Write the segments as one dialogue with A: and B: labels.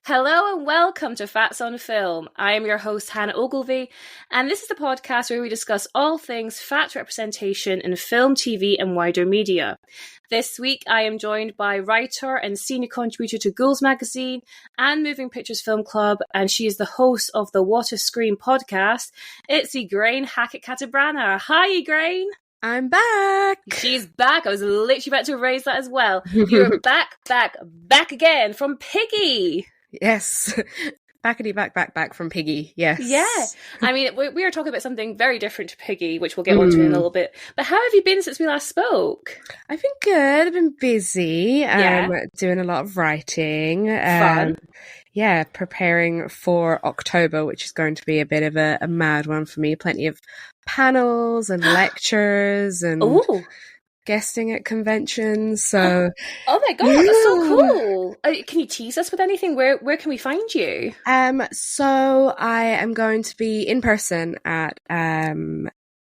A: Hello and welcome to Fats on Film. I am your host, Hannah Ogilvie, and this is the podcast where we discuss all things fat representation in film, TV, and wider media. This week, I am joined by writer and senior contributor to Ghouls magazine and Moving Pictures Film Club, and she is the host of the What a Scream podcast. It's Ygraine Hackett-Cantabrana. Hi, Ygraine.
B: I'm back.
A: She's back. I was literally about to raise that as well. You're back again from Piggy.
B: Yes. Back from Piggy. Yes.
A: Yeah. I mean, we are talking about something very different to Piggy, which we'll get onto in a little bit. But how have you been since we last spoke?
B: I've been good. I've been busy. Doing a lot of writing.
A: Fun.
B: Yeah, preparing for October, which is going to be a bit of a mad one for me. Plenty of panels and lectures and guesting at conventions. So,
A: oh my god, that's so cool! Can you tease us with anything? Where can we find you?
B: So I am going to be in person at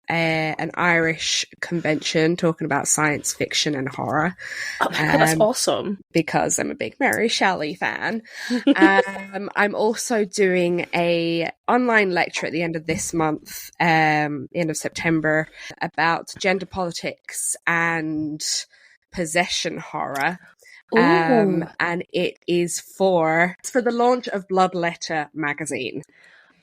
B: an Irish convention talking about science fiction and horror.
A: Oh my god, that's awesome!
B: Because I'm a big Mary Shelley fan. I'm also doing a online lecture at the end of this month, end of September, about gender politics and possession horror. And it is for the launch of Bloodletter magazine.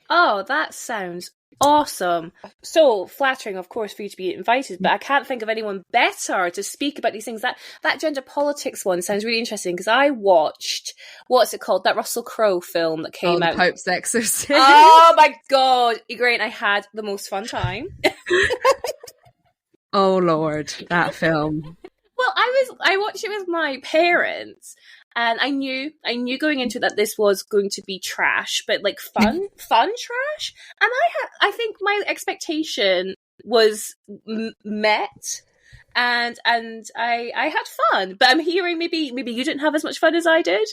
A: Oh, that sounds awesome. So flattering, of course, for you to be invited, but I can't think of anyone better to speak about these things. That gender politics one sounds really interesting because I watched, what's it called? That Russell Crowe film that came out.
B: The Pope's Exorcist.
A: Oh my god, Ygraine, I had the most fun time.
B: Oh Lord, that film.
A: Well, I watched it with my parents, and I knew going into it that this was going to be trash, but like fun trash. And I think my expectation was met, and I had fun. But I'm hearing maybe you didn't have as much fun as I did.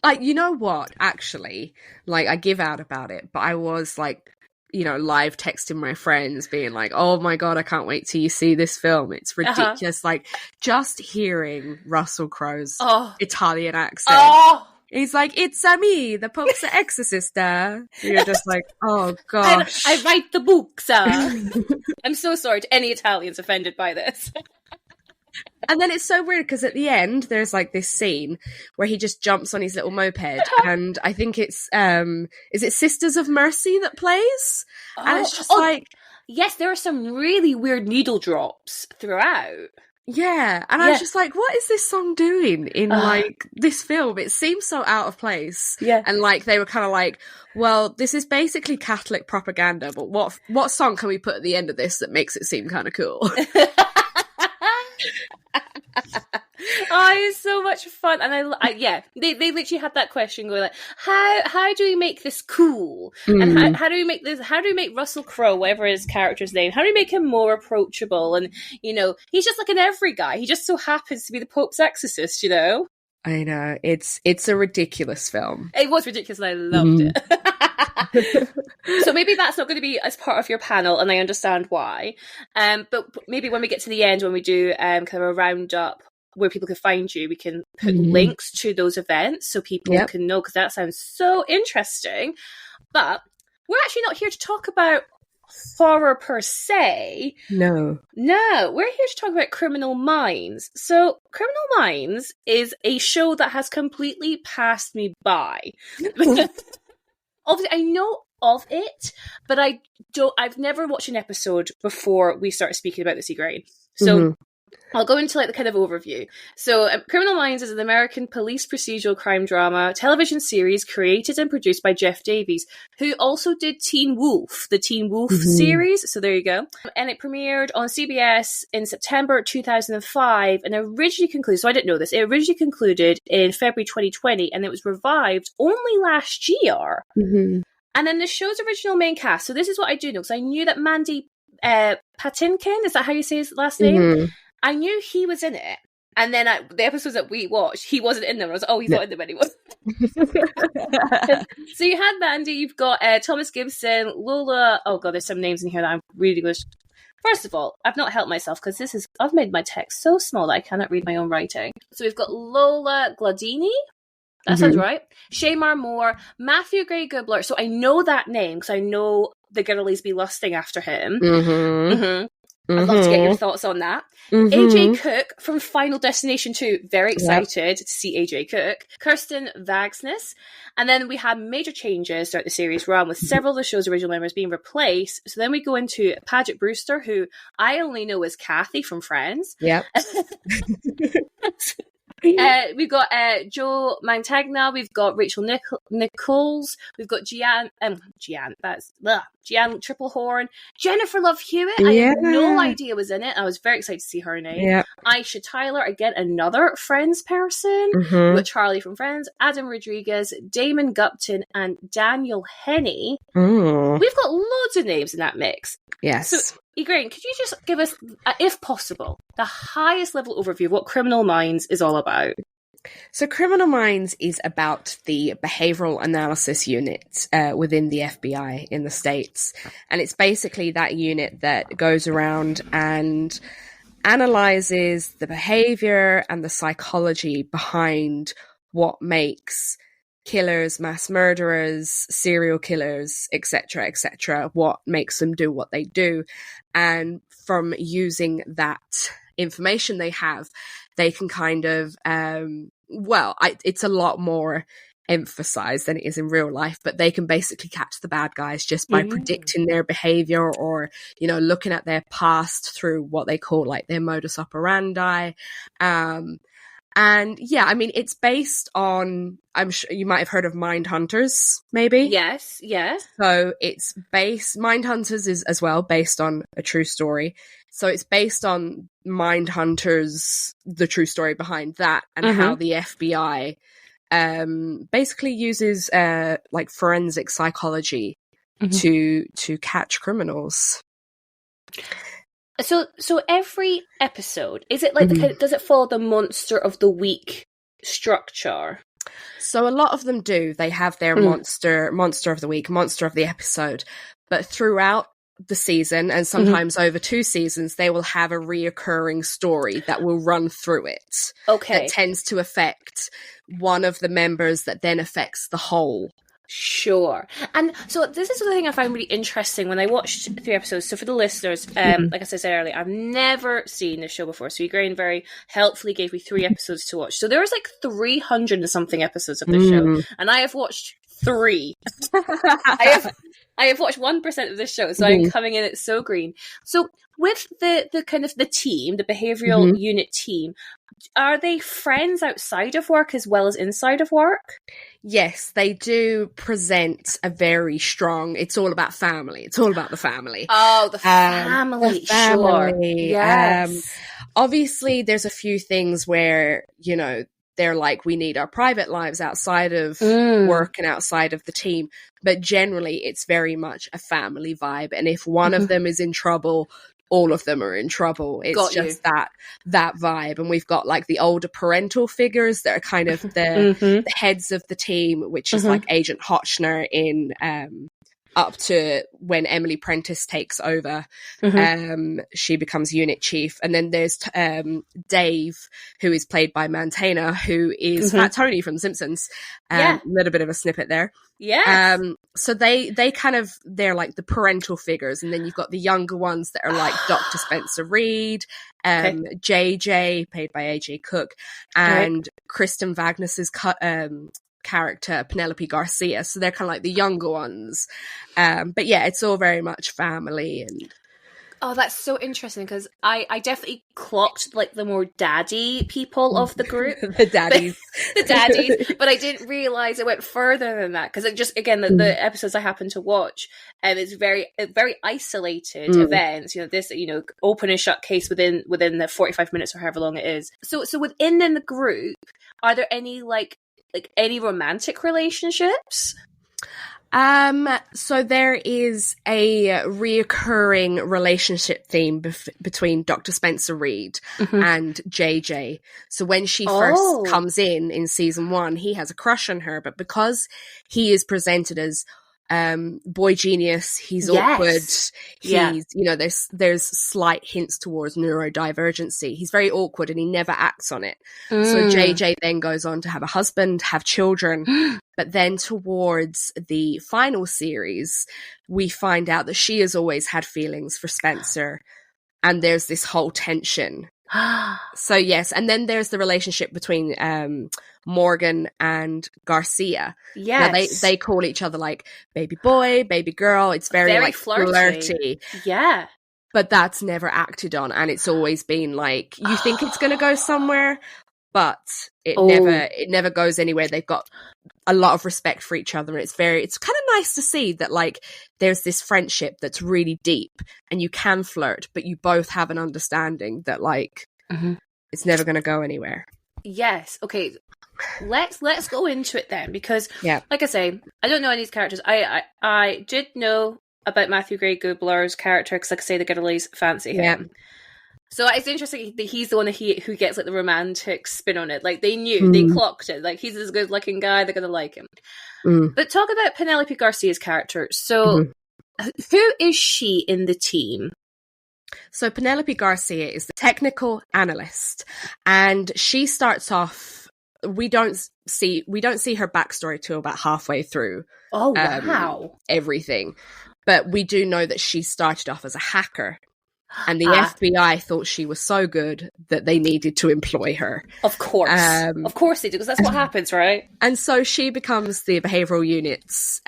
B: Like, you know what? Actually, like, I give out about it, but I was like, live texting my friends being like, oh my god, I can't wait till you see this film. It's ridiculous. Like, just hearing Russell Crowe's Italian accent. He's like, it's me, the Pope's exorcist. You're just like, oh gosh.
A: I write the books. I'm so sorry to any Italians offended by this.
B: And then it's so weird because at the end there's like this scene where he just jumps on his little moped, and I think it's is it Sisters of Mercy that plays? And it's just like,
A: yes, there are some really weird needle drops throughout.
B: Yeah, and I was just like, what is this song doing in like this film? It seems so out of place.
A: Yeah,
B: and like they were kind of like, well, this is basically Catholic propaganda, but what song can we put at the end of this that makes it seem kind of cool?
A: It's so much fun, and they literally had that question going like, how do we make this cool, and how do we make Russell Crowe, whatever his character's name, how do we make him more approachable? And he's just like an every guy. He just so happens to be the Pope's exorcist.
B: I know, it's a ridiculous film.
A: It was ridiculous, and I loved it. So maybe that's not going to be as part of your panel, and I understand why. But maybe when we get to the end, when we do kind of a roundup where people can find you, we can put links to those events so people can know, because that sounds so interesting. But we're actually not here to talk about horror per se.
B: No,
A: we're here to talk about Criminal Minds. So Criminal Minds is a show that has completely passed me by. Obviously, I know of it, but I've never watched an episode before we started speaking about this, Ygraine. So I'll go into like the kind of overview. So Criminal Minds is an American police procedural crime drama television series created and produced by Jeff Davies, who also did Teen Wolf, the Teen Wolf series. So there you go. And it premiered on CBS in September 2005 and originally concluded, so I didn't know this, it originally concluded in February 2020, and it was revived only last year. And then the show's original main cast, so this is what I do know, because I knew that Mandy Patinkin, is that how you say his last name? I knew he was in it, and then the episodes that we watched, he wasn't in them. I was like, he's not in them anymore. So you had Mandy, you've got Thomas Gibson, Lola. Oh god, there's some names in here that I'm really going to... First of all, I've not helped myself because I've made my text so small that I cannot read my own writing. So we've got Lola Gladini, That sounds right. Shaymar Moore, Matthew Gray Goobler. So I know that name because I know the girlies be lusting after him. I'd love to get your thoughts on that. AJ Cook from Final Destination 2. Very excited to see AJ Cook. Kirsten Vagsness. And then we had major changes throughout the series run with several of the show's original members being replaced. So then we go into Paget Brewster, who I only know as Kathy from Friends.
B: Yep.
A: We've got Joe Mantegna, we've got Rachel Nichols, we've got Gian Triplehorn, Jennifer Love Hewitt. I had no idea was in it. I was very excited to see her name. Yep. Aisha Tyler, again another Friends person. We've got Charlie from Friends, Adam Rodriguez, Damon Gupton, and Daniel Henney. We've got loads of names in that mix.
B: Yes.
A: So, Ygraine, could you just give us, if possible, the highest level overview of what Criminal Minds is all about?
B: So Criminal Minds is about the behavioral analysis unit within the FBI in the States. And it's basically that unit that goes around and analyzes the behavior and the psychology behind what makes killers, mass murderers, serial killers, etc., what makes them do what they do. And from using that information they have, they can kind of, it's a lot more emphasized than it is in real life, but they can basically catch the bad guys just by predicting their behavior or, looking at their past through what they call like their modus operandi. And yeah, I mean, it's based on, I'm sure you might have heard of Mindhunters, maybe?
A: Yes, yeah.
B: So Mindhunters is as well based on a true story. So it's based on Mindhunters, the true story behind that, and how the FBI basically uses like forensic psychology to catch criminals.
A: So every episode, is it like does it follow the monster of the week structure?
B: So a lot of them do. They have their monster of the week, monster of the episode. But throughout the season, and sometimes over 2 seasons, they will have a reoccurring story that will run through it.
A: Okay.
B: That tends to affect one of the members that then affects the whole.
A: Sure. And so this is the thing I find really interesting when I watched 3 episodes. So for the listeners, like I said earlier, I've never seen this show before. So Ygraine very helpfully gave me 3 episodes to watch. So there was like 300 and something episodes of this show. And I have watched 3. I have watched 1% of this show, so I'm coming in at so green. So with the kind of the team, the behavioral unit team, are they friends outside of work as well as inside of work?
B: Yes, they do present a very strong, it's all about family. It's all about the family.
A: Oh, the family. Sure. Yes.
B: Obviously, there's a few things where, they're like, we need our private lives outside of work and outside of the team. But generally, it's very much a family vibe. And if one of them is in trouble, all of them are in trouble. It's just that vibe. And we've got like the older parental figures that are kind of the heads of the team, which is like Agent Hotchner in up to when Emily Prentice takes over. She becomes unit chief. And then there's Dave, who is played by Montana, who is Fat Tony from The Simpsons. A little bit of a snippet there.
A: Yeah.
B: So they're like the parental figures. And then you've got the younger ones that are like Dr. Spencer Reed, JJ, played by AJ Cook, and Kristen Vagnus's character Penelope Garcia, so they're kind of like the younger ones, but yeah, it's all very much family. And
A: that's so interesting because I definitely clocked like the more daddy people of the group.
B: the daddies
A: but I didn't realize it went further than that because it just, again, the episodes I happen to watch, and it's very isolated events, this open and shut case within the 45 minutes or however long it is. So within the group, are there any like any romantic relationships?
B: So there is a reoccurring relationship theme between Dr. Spencer Reed and JJ. So when she first comes in season 1, he has a crush on her, but because he is presented as boy genius. He's awkward. He's, you know, there's slight hints towards neurodivergency. He's very awkward and he never acts on it. So JJ then goes on to have a husband, have children. But then towards the final series, we find out that she has always had feelings for Spencer. And there's this whole tension. So yes, and then there's the relationship between Morgan and Garcia.
A: Yes,
B: now, they call each other like baby boy, baby girl. It's very like flirty.
A: Yeah,
B: but that's never acted on, and it's always been like you think it's going to go somewhere, but it never goes anywhere. They've got a lot of respect for each other, and it's kind of nice to see that like there's this friendship that's really deep and you can flirt, but you both have an understanding that like it's never going to go anywhere.
A: Yes. Okay. Let's go into it then, because like I say, I don't know any of these characters. I did know about Matthew Gray Gubler's character because, like I say, the girlies fancy him. So it's interesting that he's the one who gets like the romantic spin on it. Like they knew, they clocked it. Like he's this good looking guy, they're gonna like him. But talk about Penelope Garcia's character. So who is she in the team?
B: So Penelope Garcia is the technical analyst, and she starts off. We don't see her backstory till about halfway through.
A: Oh wow!
B: Everything, but we do know that she started off as a hacker. And the FBI thought she was so good that they needed to employ her.
A: Of course they do, because that's what happens, right? And
B: so she becomes the behavioral unit's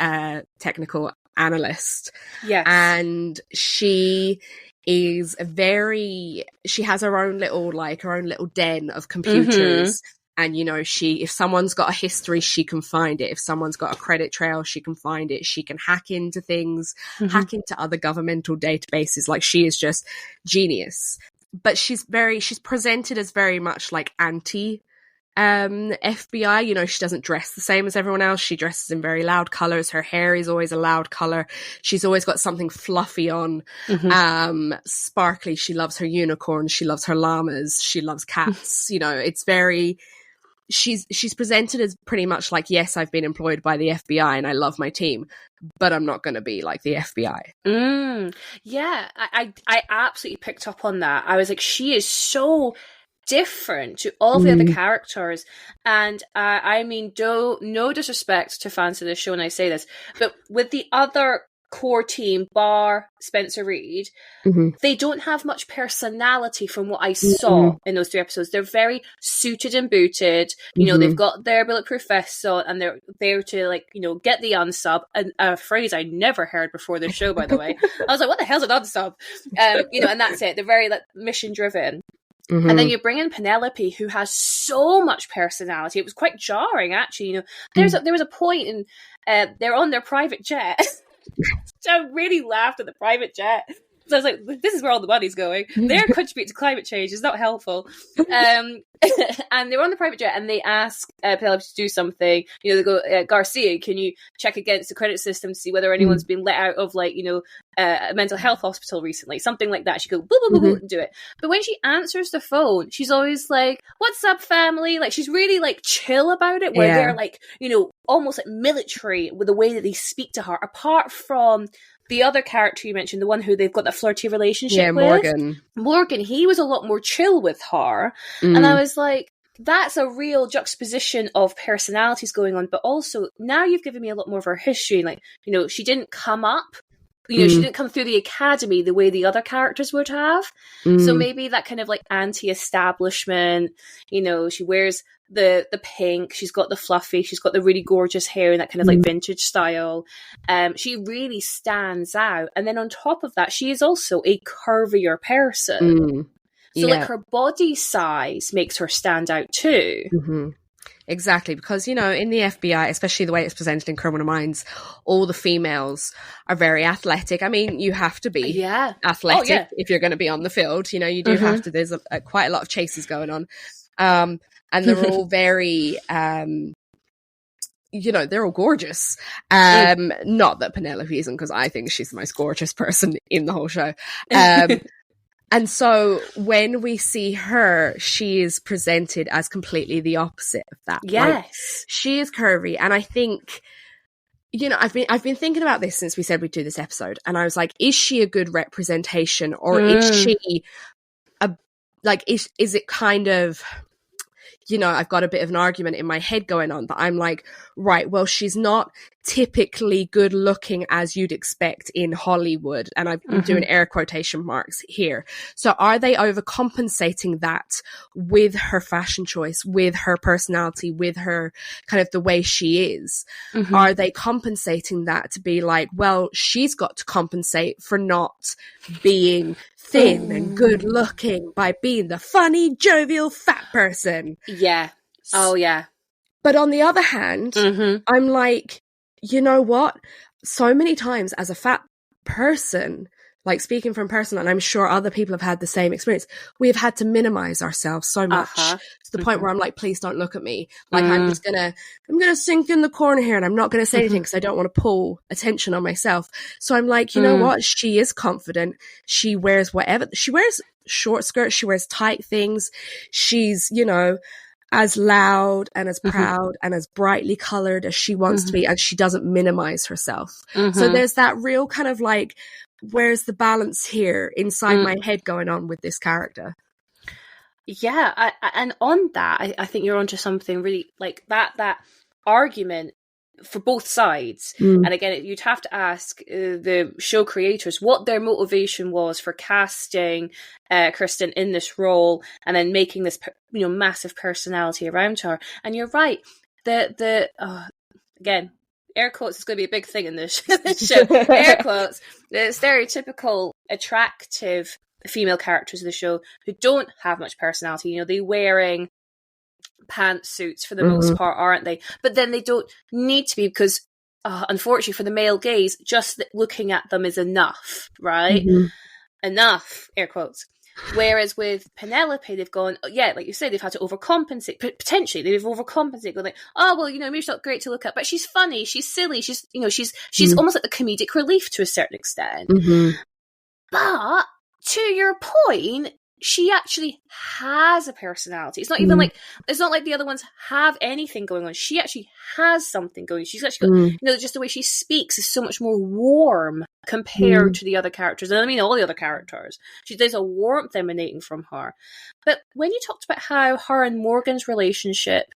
B: technical analyst.
A: Yes.
B: And she is she has her own little den of computers. And, you know, if someone's got a history, she can find it. If someone's got a credit trail, she can find it. She can hack into things, hack into other governmental databases. Like, she is just genius. But she's presented as very much like anti FBI. You know, she doesn't dress the same as everyone else. She dresses in very loud colors. Her hair is always a loud color. She's always got something fluffy on, sparkly. She loves her unicorns. She loves her llamas. She loves cats. You know, it's very... She's presented as pretty much like, yes, I've been employed by the FBI and I love my team, but I'm not going to be like the FBI.
A: Yeah, I absolutely picked up on that. I was like, she is so different to all the other characters. And I mean, no disrespect to fans of this show when I say this, but with the other core team, bar Spencer Reid, they don't have much personality from what I saw in those 3 episodes. They're very suited and booted. You know, they've got their bulletproof vests on and they're there to, like, you know, get the unsub. A phrase I never heard before this show, by the way. I was like, what the hell's an unsub? You know, and that's it. They're very like mission driven. And then you bring in Penelope, who has so much personality. It was quite jarring, actually. You know, there was a point in they're on their private jet. I really laughed at the private jet. So I was like, this is where all the money's going. They're contributing to climate change. It's not helpful. And they were on the private jet and they ask Penelope to do something. You know, they go, Garcia, can you check against the credit system to see whether anyone's been let out of, like, you know, a mental health hospital recently? Something like that. She goes, boo, boo, boo, boo, and do it. But when she answers the phone, she's always like, what's up, family? Like, she's really, like, chill about it, where they're, like, you know, almost like military with the way that they speak to her, apart from the other character you mentioned, the one who they've got that flirty relationship with. Morgan, he was a lot more chill with her. And I was like, that's a real juxtaposition of personalities going on. But also, now you've given me a lot more of her history. Like, you know, she didn't come up, you know, she didn't come through the academy the way the other characters would have. So maybe that kind of like anti-establishment, you know, she wears the pink, she's got the fluffy, she's got the really gorgeous hair in that kind of like vintage style. She really stands out. And then on top of that, she is also a curvier person. So like her body size makes her stand out too.
B: Exactly, because, you know, in the FBI, especially the way it's presented in Criminal Minds, all the females are very athletic. I mean, you have to be athletic if you're going to be on the field. You know, you do have to. There's quite a lot of chases going on. And they're all very, you know, they're all gorgeous. Not that Penelope isn't, because I think she's the most gorgeous person in the whole show. And so when we see her, she is presented as completely the opposite of that.
A: Yes.
B: Like, she is curvy. And I think you know, I've been thinking about this since we said we'd do this episode, and I was like, is she a good representation, or is she is it kind of, you know, I've got a bit of an argument in my head going on, but I'm like, right, well, she's not typically good looking as you'd expect in Hollywood. And I'm doing air quotation marks here. So are they overcompensating that with her fashion choice, with her personality, with her kind of the way she is? Are they compensating that to be like, well, she's got to compensate for not being thin and good looking by being the funny, jovial, fat person?
A: Yeah. Oh, yeah.
B: But on the other hand, I'm like, you know what? So many times as a fat person, like speaking from personal, and I'm sure other people have had the same experience, we have had to minimize ourselves so much to the point where I'm like, please don't look at me. Like I'm gonna sink in the corner here, and I'm not gonna say anything because I don't want to pull attention on myself. So I'm like, you know what? She is confident. She wears whatever. She wears short skirts. She wears tight things. She's, you know, as loud and as proud and as brightly colored as she wants to be, and she doesn't minimize herself. So there's that real kind of like, where's the balance here inside my head going on with this character?
A: Yeah, and on that, I think you're onto something really, like that argument for both sides. And again, you'd have to ask the show creators what their motivation was for casting Kristen in this role and then making this, you know, massive personality around her. And you're right, again, air quotes is going to be a big thing in this show. Air quotes. The stereotypical attractive female characters of the show who don't have much personality. You know, they wearing pantsuits for the most part, aren't they? But then they don't need to be, because unfortunately for the male gaze, just looking at them is enough, right? Enough, air quotes. Whereas with Penelope, they've gone, yeah, like you say, they've had to overcompensate. Potentially, they've overcompensated. Going like, oh well, you know, maybe she's not great to look at, but she's funny, she's silly, she's, you know, she's almost like the comedic relief to a certain extent. But to your point, she actually has a personality. It's not even like, it's not like the other ones have anything going on. She actually has something going. She's actually got, you know, just the way she speaks is so much more warm compared to the other characters. And I mean all the other characters. There's a warmth emanating from her. But when you talked about how her and Morgan's relationship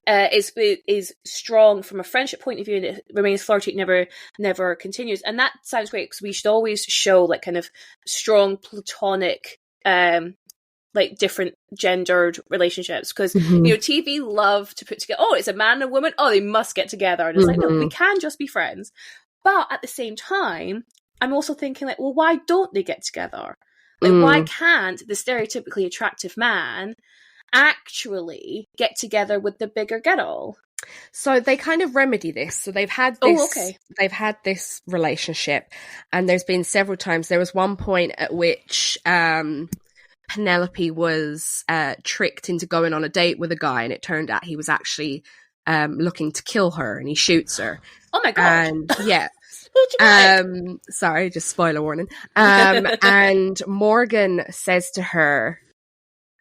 A: is strong from a friendship point of view, and it remains flirty, it never continues, and that sounds great, because we should always show like kind of strong platonic like different gendered relationships, because you know, TV love to put together, oh, it's a man and a woman, oh, they must get together, and it's like, no, we can just be friends. But at the same time, I'm also thinking like, well, why don't they get together? Like, why can't the stereotypically attractive man actually get together with the bigger girl?
B: So they kind of remedy this. So they've had this, they've had this relationship, and there's been several times. There was one point at which Penelope was tricked into going on a date with a guy, and it turned out he was actually looking to kill her, and he shoots her.
A: Oh my god!
B: And yeah. Sorry, just spoiler warning. And Morgan says to her,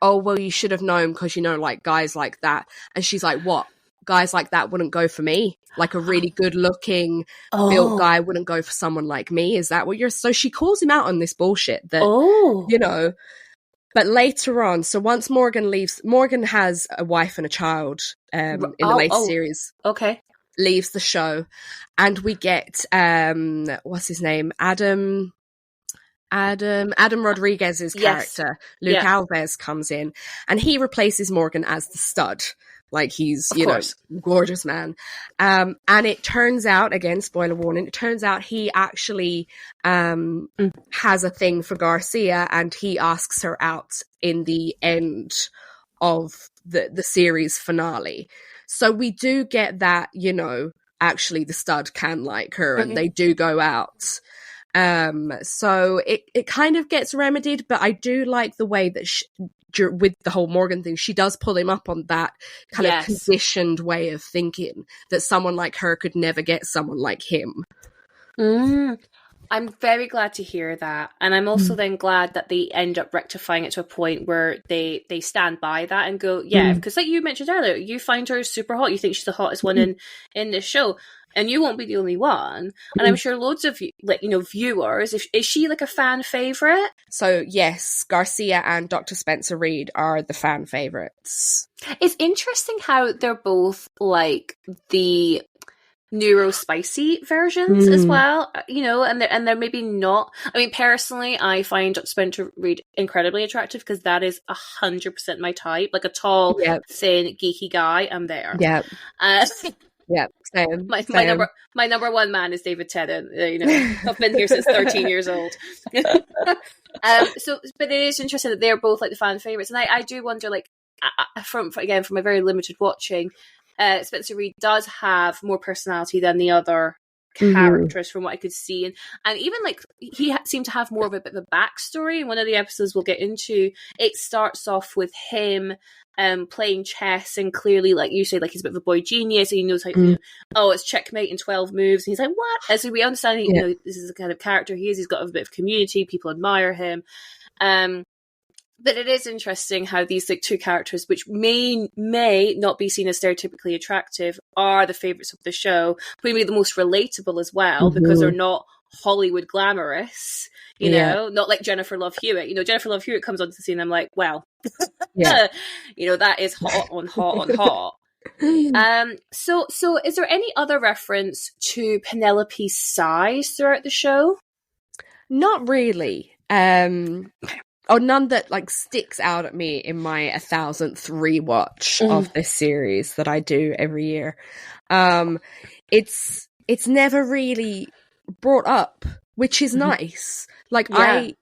B: oh, well, you should have known, because, you know, like, guys like that. And she's like, what? Guys like that wouldn't go for me? Like, a really good-looking, built guy wouldn't go for someone like me? Is that what you're... So she calls him out on this bullshit that, you know... But later on, so once Morgan leaves... Morgan has a wife and a child in the later series.
A: Okay.
B: Leaves the show. And we get... what's his name? Adam Rodriguez's character, Luke Alves, comes in, and he replaces Morgan as the stud. Like, he's, you know, gorgeous man. And it turns out, again, spoiler warning, it turns out he actually has a thing for Garcia, and he asks her out in the end of the series finale. So we do get that, you know, actually the stud can like her, and they do go out. So it kind of gets remedied, but I do like the way that with the whole Morgan thing, she does pull him up on that kind of conditioned way of thinking that someone like her could never get someone like him.
A: I'm very glad to hear that. And I'm also then glad that they end up rectifying it to a point where they stand by that and go, yeah, because like you mentioned earlier, you find her super hot. You think she's the hottest one in this show. And you won't be the only one. And I'm sure loads of viewers, is she like a fan favourite?
B: So yes, Garcia and Dr. Spencer Reid are the fan favourites.
A: It's interesting how they're both like the neurospicy versions as well, and they're maybe not. I mean, personally, I find Dr. Spencer Reid incredibly attractive because that is 100% my type. Like a tall, thin, geeky guy, I'm there.
B: Yeah. Yeah, same.
A: My number one man is David Tennant. I've been here since 13 years old. But it is interesting that they're both like the fan favorites, and I do wonder, like, from my very limited watching, Spencer Reid does have more personality than the other characters from what I could see, and even like he seemed to have more of a bit of a backstory. In one of the episodes we'll get into, it starts off with him playing chess, and clearly, like you say, like he's a bit of a boy genius, and he knows how it's checkmate in 12 moves, and he's like, what? And so we understand this is the kind of character he is. He's got a bit of community, people admire him, but it is interesting how these like two characters, which may not be seen as stereotypically attractive, are the favourites of the show, maybe the most relatable as well, because they're not Hollywood glamorous, not like Jennifer Love Hewitt. Jennifer Love Hewitt comes onto the scene, I'm like, well, that is hot on hot on hot. So is there any other reference to Penelope's size throughout the show?
B: Not really. Or none that like sticks out at me in my 1000th rewatch of this series that I do every year. It's never really brought up, which is nice. Like I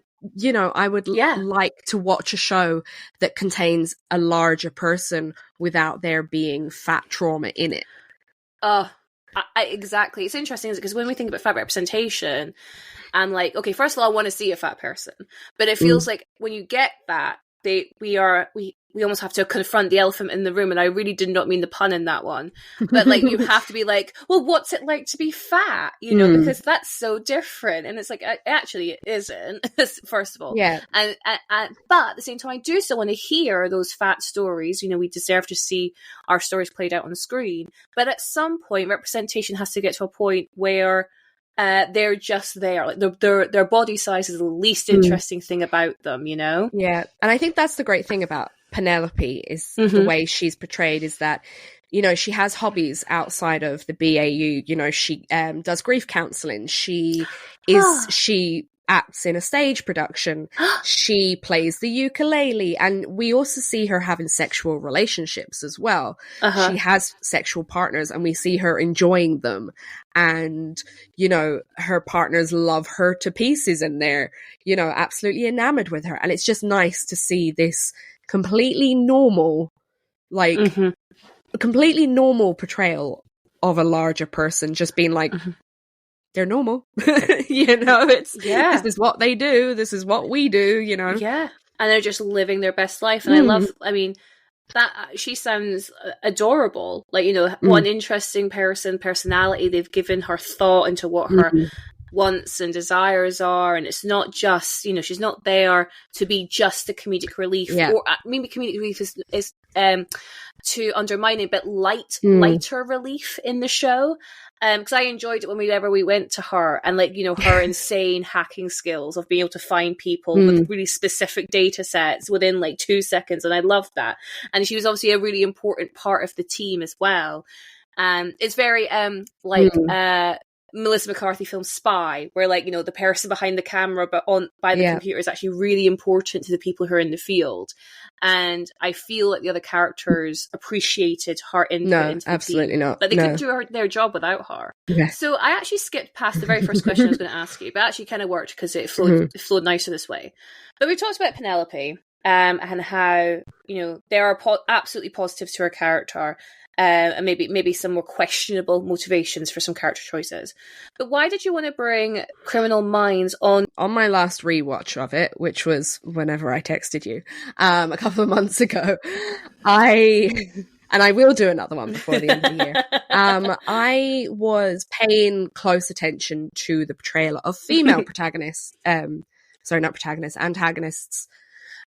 B: would like to watch a show that contains a larger person without there being fat trauma in it.
A: Exactly. It's interesting because when we think about fat representation, I'm like, okay, first of all, I want to see a fat person, but it feels like when you get that, we almost have to confront the elephant in the room, and I really did not mean the pun in that one, but like you have to be like, well, what's it like to be fat? Because that's so different, and it's like actually it isn't. First of all, and but at the same time, I do still want to hear those fat stories. We deserve to see our stories played out on the screen, but at some point, representation has to get to a point where they're just there. Like their body size is the least interesting thing about them,
B: Yeah, and I think that's the great thing about Penelope is the way she's portrayed is that, she has hobbies outside of the BAU. She does grief counseling. She acts in a stage production. She plays the ukulele, and we also see her having sexual relationships as well. She has sexual partners, and we see her enjoying them, and her partners love her to pieces, and they're absolutely enamored with her. And it's just nice to see this completely normal portrayal of a larger person just being like, they're normal. This is what they do. This is what we do,
A: Yeah. And they're just living their best life. And that she sounds adorable. Like, one interesting personality. They've given her thought into what her wants and desires are. And it's not just, she's not there to be just a comedic relief.
B: Yeah.
A: Or maybe comedic relief is to undermine it, but lighter relief in the show. Because I enjoyed it whenever we went to her, and her insane hacking skills of being able to find people with really specific data sets within 2 seconds, and I loved that. And she was obviously a really important part of the team as well. It's very Melissa McCarthy film Spy, where the person behind the camera but by the computer is actually really important to the people who are in the field. And I feel like the other characters appreciated her input into the
B: absolutely
A: team,
B: not.
A: but they couldn't do their job without her. So I actually skipped past the very first question I was going to ask you, but actually kind of worked because it flowed nicer this way. But we talked about Penelope and how there are absolutely positives to her character. And maybe some more questionable motivations for some character choices. But why did you want to bring Criminal Minds on?
B: On my last rewatch of it, which was whenever I texted you, a couple of months ago, I and I will do another one before the end of the year. I was paying close attention to the portrayal of female protagonists, antagonists,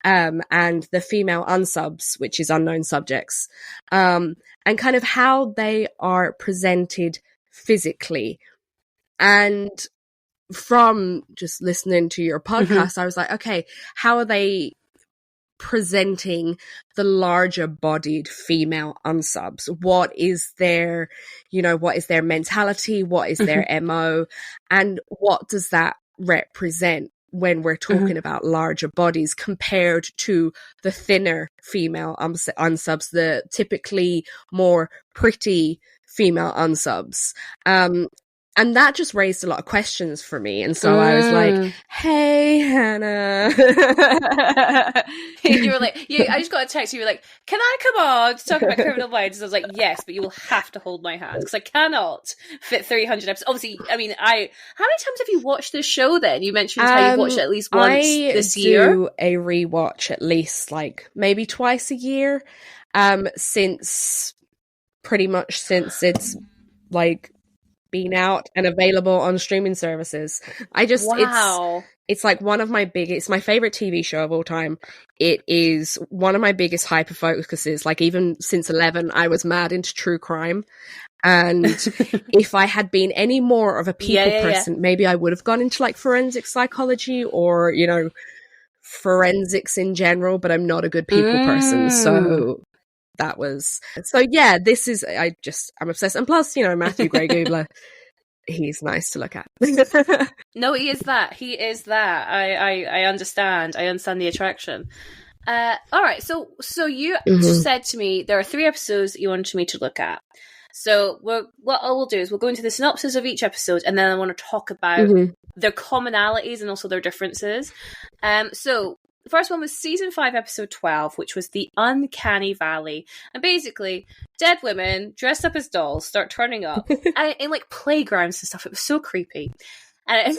B: and the female unsubs, which is unknown subjects, and kind of how they are presented physically. And from just listening to your podcast, I was like, okay, how are they presenting the larger bodied female unsubs? What is their, what is their mentality? What is their MO? And what does that represent when we're talking about larger bodies compared to the thinner female unsubs, the typically more pretty female unsubs? And that just raised a lot of questions for me. And so I was like, hey, Hannah.
A: You were like, I just got a text. You were like, can I come on to talk about Criminal Minds? And I was like, yes, but you will have to hold my hand because I cannot fit 300 episodes. Obviously, I mean, how many times have you watched this show then? You mentioned how you've watched it at least once this year.
B: I do a rewatch at least maybe twice a year, since it's been out and available on streaming services. It's like one of my it's my favorite TV show of all time. It is one of my biggest hyper focuses. Like even since 11, I was mad into true crime. And if I had been any more of a people person, maybe I would have gone into like forensic psychology or, forensics in general, but I'm not a good people person. So this is, I'm obsessed. And plus, Matthew Gray Googler, he's nice to look at.
A: No, he is that. I understand the attraction. All right. So you just said to me, there are 3 episodes that you wanted me to look at. So what I will do is we'll go into the synopsis of each episode, and then I want to talk about their commonalities and also their differences. So the first one was season 5, episode 12, which was The Uncanny Valley. And basically, dead women dressed up as dolls start turning up in like playgrounds and stuff. It was so creepy. And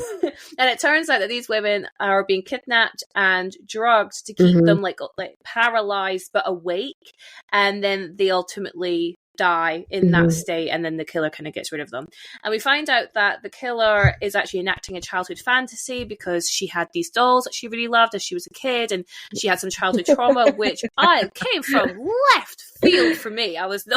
A: it turns out that these women are being kidnapped and drugged to keep them like paralyzed but awake. And then they ultimately die in that state, and then the killer kind of gets rid of them. And we find out that the killer is actually enacting a childhood fantasy because she had these dolls that she really loved as she was a kid, and she had some childhood trauma, which I came from left field for me. I was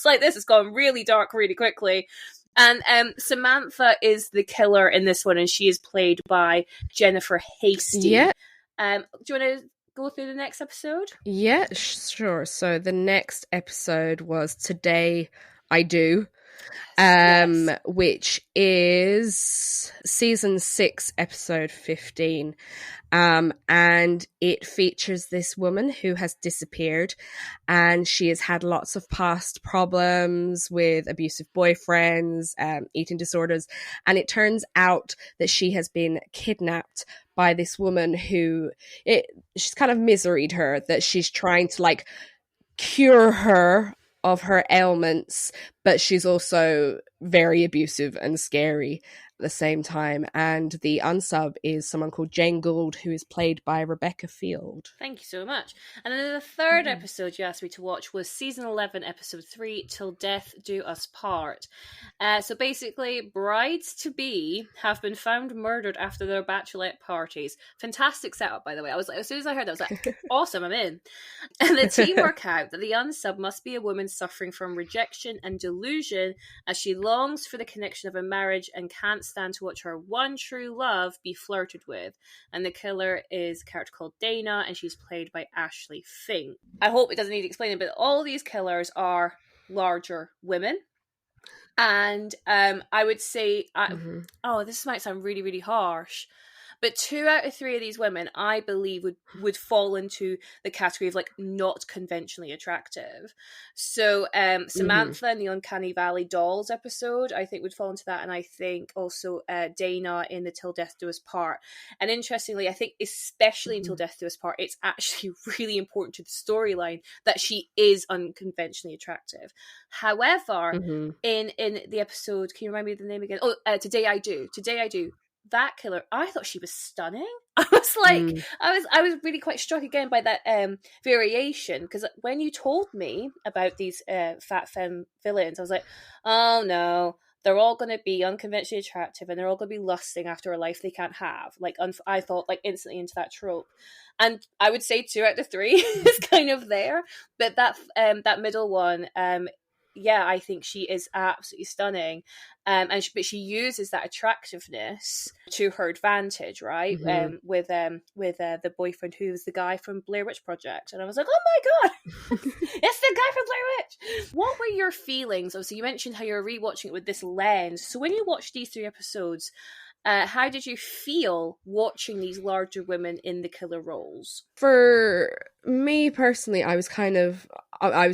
A: like, this has gone really dark really quickly. And Samantha is the killer in this one, and she is played by Jennifer Hasty.
B: Yeah.
A: Do you want to go through the next episode?
B: Yeah, sure. So the next episode was Today I Do, which is season 6, episode 15. And it features this woman who has disappeared, and she has had lots of past problems with abusive boyfriends, eating disorders. And it turns out that she has been kidnapped by this woman who she's kind of miseried her, that she's trying to like cure her of her ailments, but she's also very abusive and scary at the same time. And the unsub is someone called Jane Gould, who is played by Rebecca Field.
A: Thank you so much. And then the third episode you asked me to watch was season 11, episode 3, Till Death Do Us Part. So basically, brides-to-be have been found murdered after their bachelorette parties. Fantastic setup, by the way. I was like, as soon as I heard that, I was like, awesome, I'm in. And the team work out that the unsub must be a woman suffering from rejection and delusion, as she longs for the connection of a marriage and can't stand to watch her one true love be flirted with. And the killer is a character called Dana, and she's played by Ashley Fink. I hope it doesn't need explaining, but all these killers are larger women. And I would say, this might sound really, really harsh, but 2 out of 3 of these women, I believe, would fall into the category of like not conventionally attractive. So Samantha in the Uncanny Valley Dolls episode, I think would fall into that, and I think also Dana in the Till Death Do Us Part. And interestingly, I think especially in Till Death Do Us Part, it's actually really important to the storyline that she is unconventionally attractive. However, in the episode, can you remind me of the name again? Today I Do. that killer, I thought she was stunning. I was like, I was really quite struck again by that variation, because when you told me about these fat femme villains, I was like, oh no, they're all going to be unconventionally attractive and they're all going to be lusting after a life they can't have. Like, I thought like instantly into that trope. And I would say 2 out of 3 is kind of there. But that middle one, yeah, I think she is absolutely stunning. But she uses that attractiveness to her advantage, right? With the boyfriend who's the guy from Blair Witch Project. And I was like, oh my God, it's the guy from Blair Witch. What were your feelings? Obviously, you mentioned how you were rewatching it with this lens. So when you watched these 3 episodes, how did you feel watching these larger women in the killer roles?
B: For me personally, I was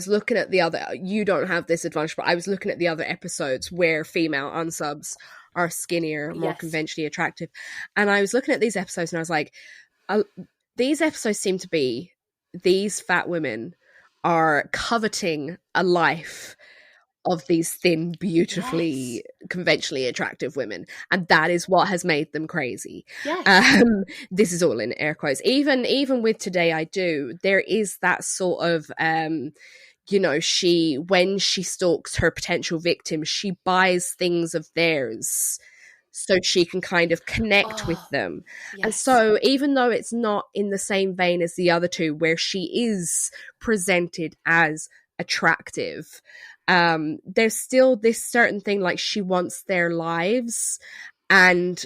B: looking at the other, you don't have this advantage, but I was looking at the other episodes where female unsubs are skinnier, more conventionally attractive. And I was looking at these episodes and I was like, these episodes seem to be, these fat women are coveting a life of these thin, beautifully, conventionally attractive women. And that is what has made them crazy.
A: Yes.
B: This is all in air quotes. Even with Today I Do, there is that sort of, when she stalks her potential victims, she buys things of theirs so she can kind of connect with them. Yes. And so even though it's not in the same vein as the other 2, where she is presented as attractive, there's still this certain thing, like she wants their lives, and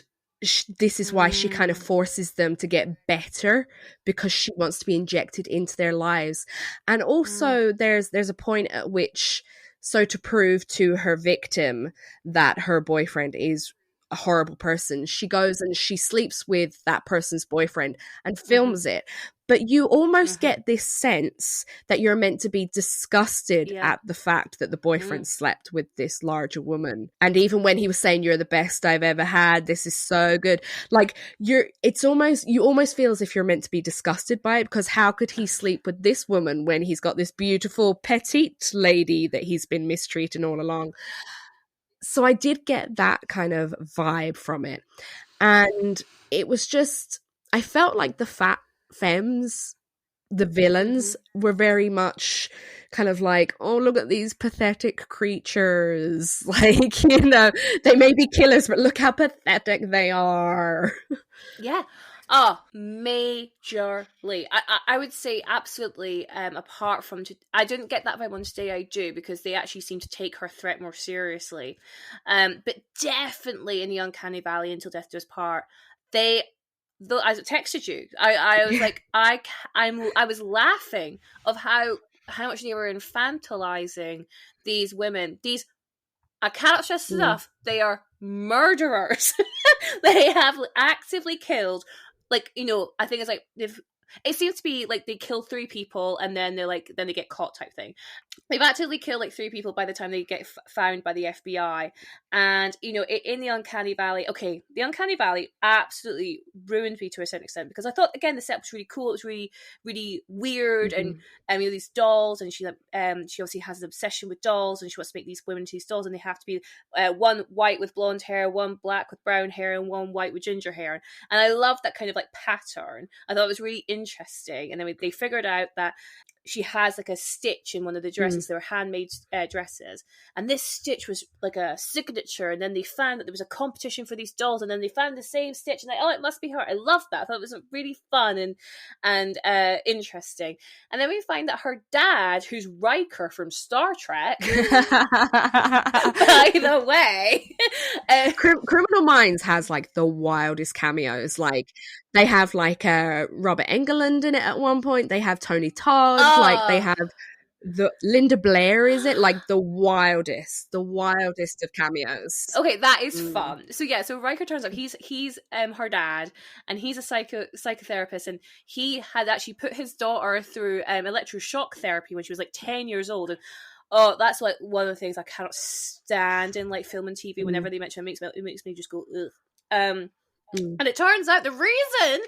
B: this is why she kind of forces them to get better, because she wants to be injected into their lives. And also there's a point at which, so to prove to her victim that her boyfriend is a horrible person, she goes and she sleeps with that person's boyfriend and films it. But you almost get this sense that you're meant to be disgusted at the fact that the boyfriend slept with this larger woman. And even when he was saying, you're the best I've ever had, this is so good, like you almost feel as if you're meant to be disgusted by it, because how could he sleep with this woman when he's got this beautiful petite lady that he's been mistreating all along? So I did get that kind of vibe from it. And it was just, I felt like the fat femmes, the villains, were very much kind of like, oh, look at these pathetic creatures. Like, they may be killers, but look how pathetic they are.
A: Yeah. Oh, majorly. I would say absolutely, apart from, I didn't get that vibe on Today I Do, because they actually seem to take her threat more seriously. But definitely in the Uncanny Valley, Until Death Do Us Part, as I texted you, I was like, I was laughing of how much they were infantilizing these women. I cannot stress enough, they are murderers. They have actively killed, like, I think it's like, it seems to be like they kill 3 people and then they get caught type thing. They've actively killed like 3 people by the time they get found by the FBI. And, in the Uncanny Valley, the Uncanny Valley absolutely ruined me to a certain extent, because I thought, again, the set was really cool. It was really, really weird. And, these dolls, and she obviously has an obsession with dolls, and she wants to make these women into these dolls, and they have to be one white with blonde hair, one black with brown hair, and one white with ginger hair. And I love that kind of like pattern. I thought it was really interesting. And then they figured out that she has like a stitch in one of the dresses. They were handmade dresses, and this stitch was like a signature. And then they found that there was a competition for these dolls, and then they found the same stitch, and it must be her. I love that. I thought it was really fun and interesting. And then we find that her dad, who's Riker from Star Trek, by the way,
B: Criminal Minds has like the wildest cameos. Like they have like Robert Englund in it at one point. They have Tony Todd. Like they have the Linda Blair, is it? Like the wildest of cameos.
A: Okay, that is fun. So yeah, so Riker turns up. He's her dad, and he's a psychotherapist, and he had actually put his daughter through electroshock therapy when she was like 10 years old. And that's like one of the things I cannot stand in like film and TV. Whenever they mention it, makes me just go ugh. And it turns out the reason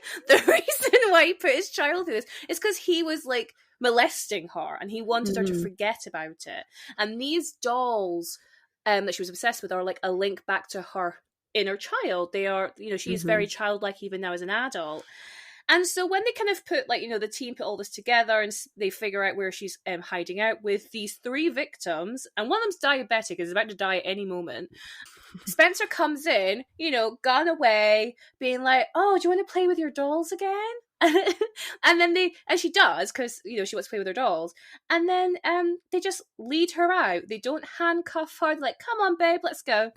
A: why he put his child through this is because he was like molesting her, and he wanted her to forget about it. And these dolls that she was obsessed with are like a link back to her inner child. They are, she is very childlike even now as an adult. And so when they kind of put, like, the team put all this together and they figure out where she's hiding out with these 3 victims, and one of them's diabetic, is about to die at any moment. Spencer comes in, gone away, being like, "Oh, do you want to play with your dolls again?" And then she does, because, she wants to play with her dolls. And then they just lead her out. They don't handcuff her. They're like, "Come on, babe, let's go.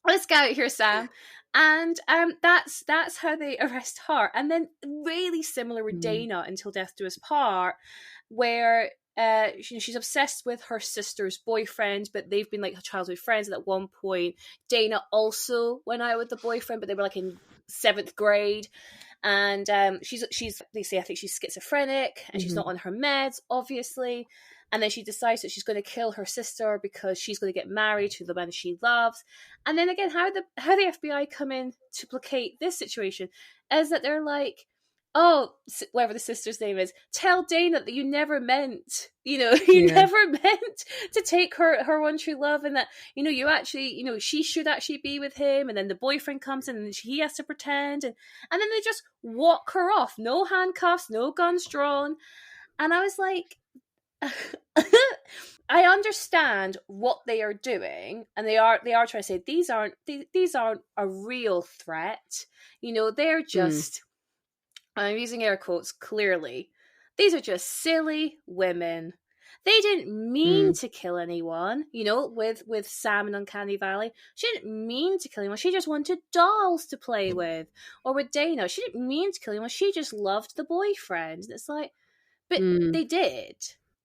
A: Let's go out here, Sam." And that's how they arrest her. And then really similar with Dana, Until Death Do Us Part, where she's obsessed with her sister's boyfriend, but they've been like childhood friends. And at one point, Dana also went out with the boyfriend, but they were like in 7th grade. And they say, I think she's schizophrenic, and she's not on her meds, obviously. And then she decides that she's going to kill her sister because she's going to get married to the man she loves. And then again, how the FBI come in to placate this situation is that they're like, "Oh, whatever the sister's name is, tell Dana that you never meant, never meant to take her one true love, and that, you actually, she should actually be with him." And then the boyfriend comes in and he has to pretend. And then they just walk her off. No handcuffs, no guns drawn. And I was like, I understand what they are doing, and they are trying to say these aren't a real threat. They're just, I'm using air quotes, clearly, these are just silly women. They didn't mean to kill anyone, with Sam in Uncanny Valley. She didn't mean to kill anyone. She just wanted dolls to play with. Or with Dana, she didn't mean to kill anyone. She just loved the boyfriend. And it's like, but they did.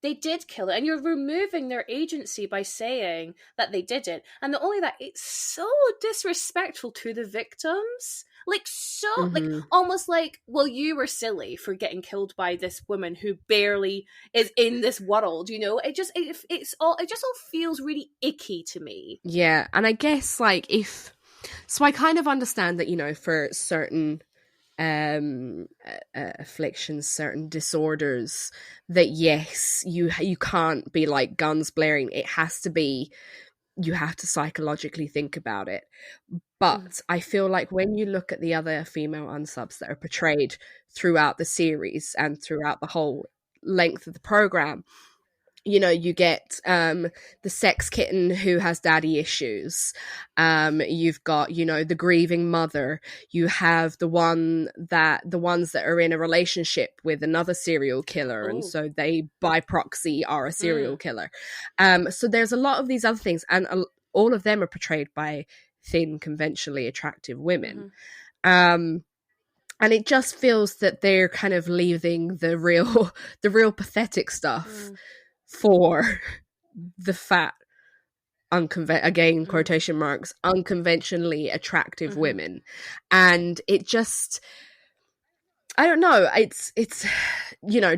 A: They did kill it, and you're removing their agency by saying that they did it. And not only that, it's so disrespectful to the victims. Like, like, almost like, well, you were silly for getting killed by this woman who barely is in this world, It just all feels really icky to me.
B: Yeah, and I guess, like, so I kind of understand that, for certain afflictions, certain disorders, that yes, you can't be like guns blaring. It has to be, you have to psychologically think about it. But I feel like when you look at the other female unsubs that are portrayed throughout the series and throughout the whole length of the program, you get the sex kitten who has daddy issues. You've got, the grieving mother. You have the ones that are in a relationship with another serial killer. Ooh. And so they, by proxy, are a serial killer. So there's a lot of these other things, and all of them are portrayed by thin, conventionally attractive women. And it just feels that they're kind of leaving the real pathetic stuff for the fat, again, quotation marks, unconventionally attractive women. And it just, I don't know, it's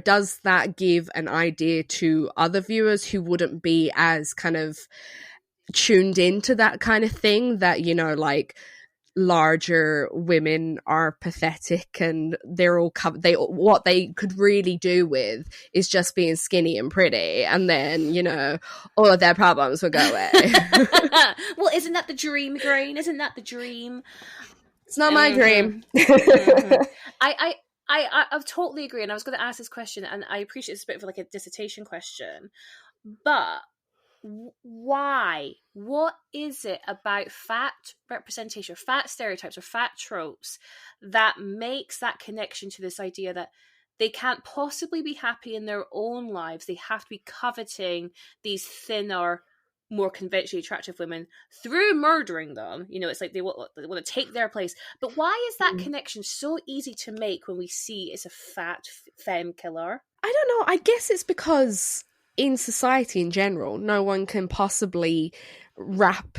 B: does that give an idea to other viewers who wouldn't be as kind of tuned into that kind of thing, that, like, larger women are pathetic and they're all what they could really do with is just being skinny and pretty, and then all of their problems will go away.
A: Well, isn't that the dream, Ygraine? Isn't that the dream?
B: It's not my dream.
A: I totally agree, and I was going to ask this question, and I appreciate it's a bit of like a dissertation question, but why? What is it about fat representation, or fat stereotypes, or fat tropes that makes that connection to this idea that they can't possibly be happy in their own lives? They have to be coveting these thinner, more conventionally attractive women through murdering them. It's like they want to take their place. But why is that connection so easy to make when we see it's a fat femme killer?
B: I don't know. I guess it's because in society in general, no one can possibly wrap,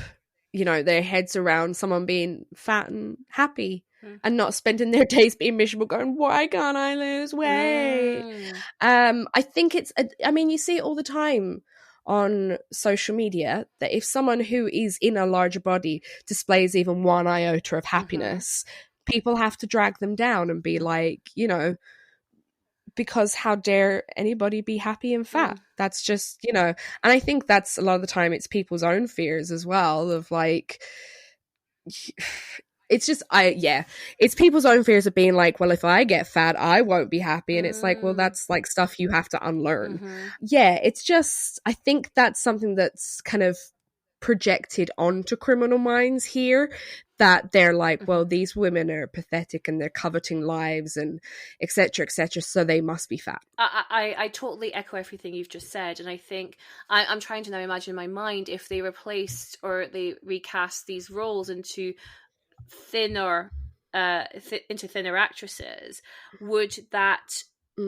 B: their heads around someone being fat and happy and not spending their days being miserable going, why can't I lose weight? I think you see it all the time on social media, that if someone who is in a larger body displays even one iota of happiness, people have to drag them down and be like, because how dare anybody be happy and fat? That's just, and I think that's a lot of the time it's people's own fears as well, of like, it's just, it's people's own fears of being like, well, if I get fat, I won't be happy. And it's like, well, that's like stuff you have to unlearn. Yeah, it's just, I think that's something that's kind of projected onto Criminal Minds here, that they're like, well, these women are pathetic and they're coveting lives and etc., so they must be fat.
A: I totally echo everything you've just said, and I think I'm trying to now imagine in my mind if they replaced or they recast these roles into thinner actresses, would that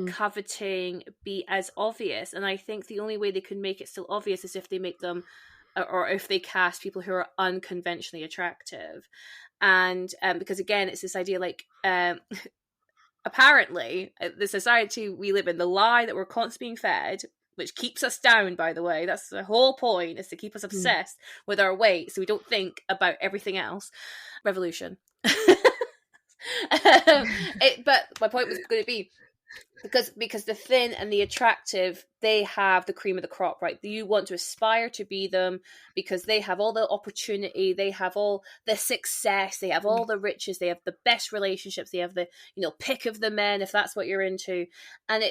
A: coveting be as obvious? And I think the only way they could make it still obvious is if they make them, or if they cast people who are unconventionally attractive. And because again, it's this idea like apparently the society we live in, the lie that we're constantly being fed, which keeps us down, by the way, that's the whole point, is to keep us obsessed with our weight so we don't think about everything else. Revolution. But my point was going to be, because the thin and the attractive, they have the cream of the crop, right? You want to aspire to be them because they have all the opportunity, they have all the success, they have all the riches, they have the best relationships, they have the, pick of the men, if that's what you're into. And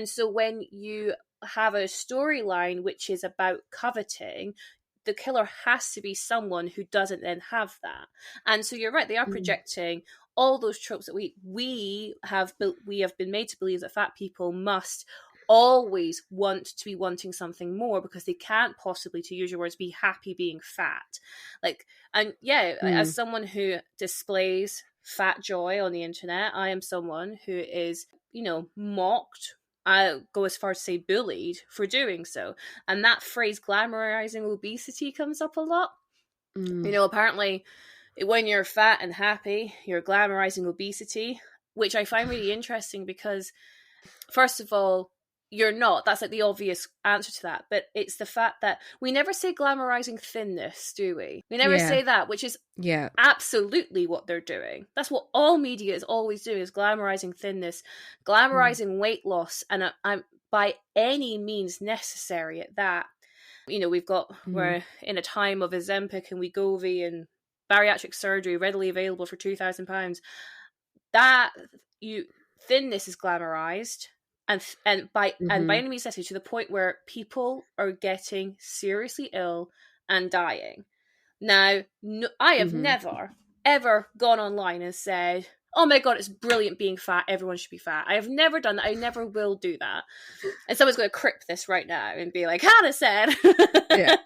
A: so when you have a storyline which is about coveting, the killer has to be someone who doesn't then have that. And so you're right, they are projecting all those tropes that we have been made to believe that fat people must always want to be wanting something more because they can't possibly, to use your words, be happy being fat. As someone who displays fat joy on the internet, I am someone who is, mocked. I go as far as to say bullied for doing so. And that phrase glamorizing obesity comes up a lot. Apparently when you're fat and happy, you're glamorizing obesity, which I find really interesting because, first of all, you're not. That's like the obvious answer to that. But it's the fact that we never say glamorizing thinness, do we? We never say that, which is absolutely what they're doing. That's what all media is always doing, is glamorizing thinness, glamorizing weight loss, and I'm by any means necessary at that. We're in a time of Ozempic and Wegovy and bariatric surgery readily available for £2,000. Thinness is glamorized. And by any means necessary, to the point where people are getting seriously ill and dying. Now, I have never, ever gone online and said, oh my God, it's brilliant being fat, everyone should be fat. I have never done that. I never will do that. And someone's going to crypt this right now and be like, Hannah said. I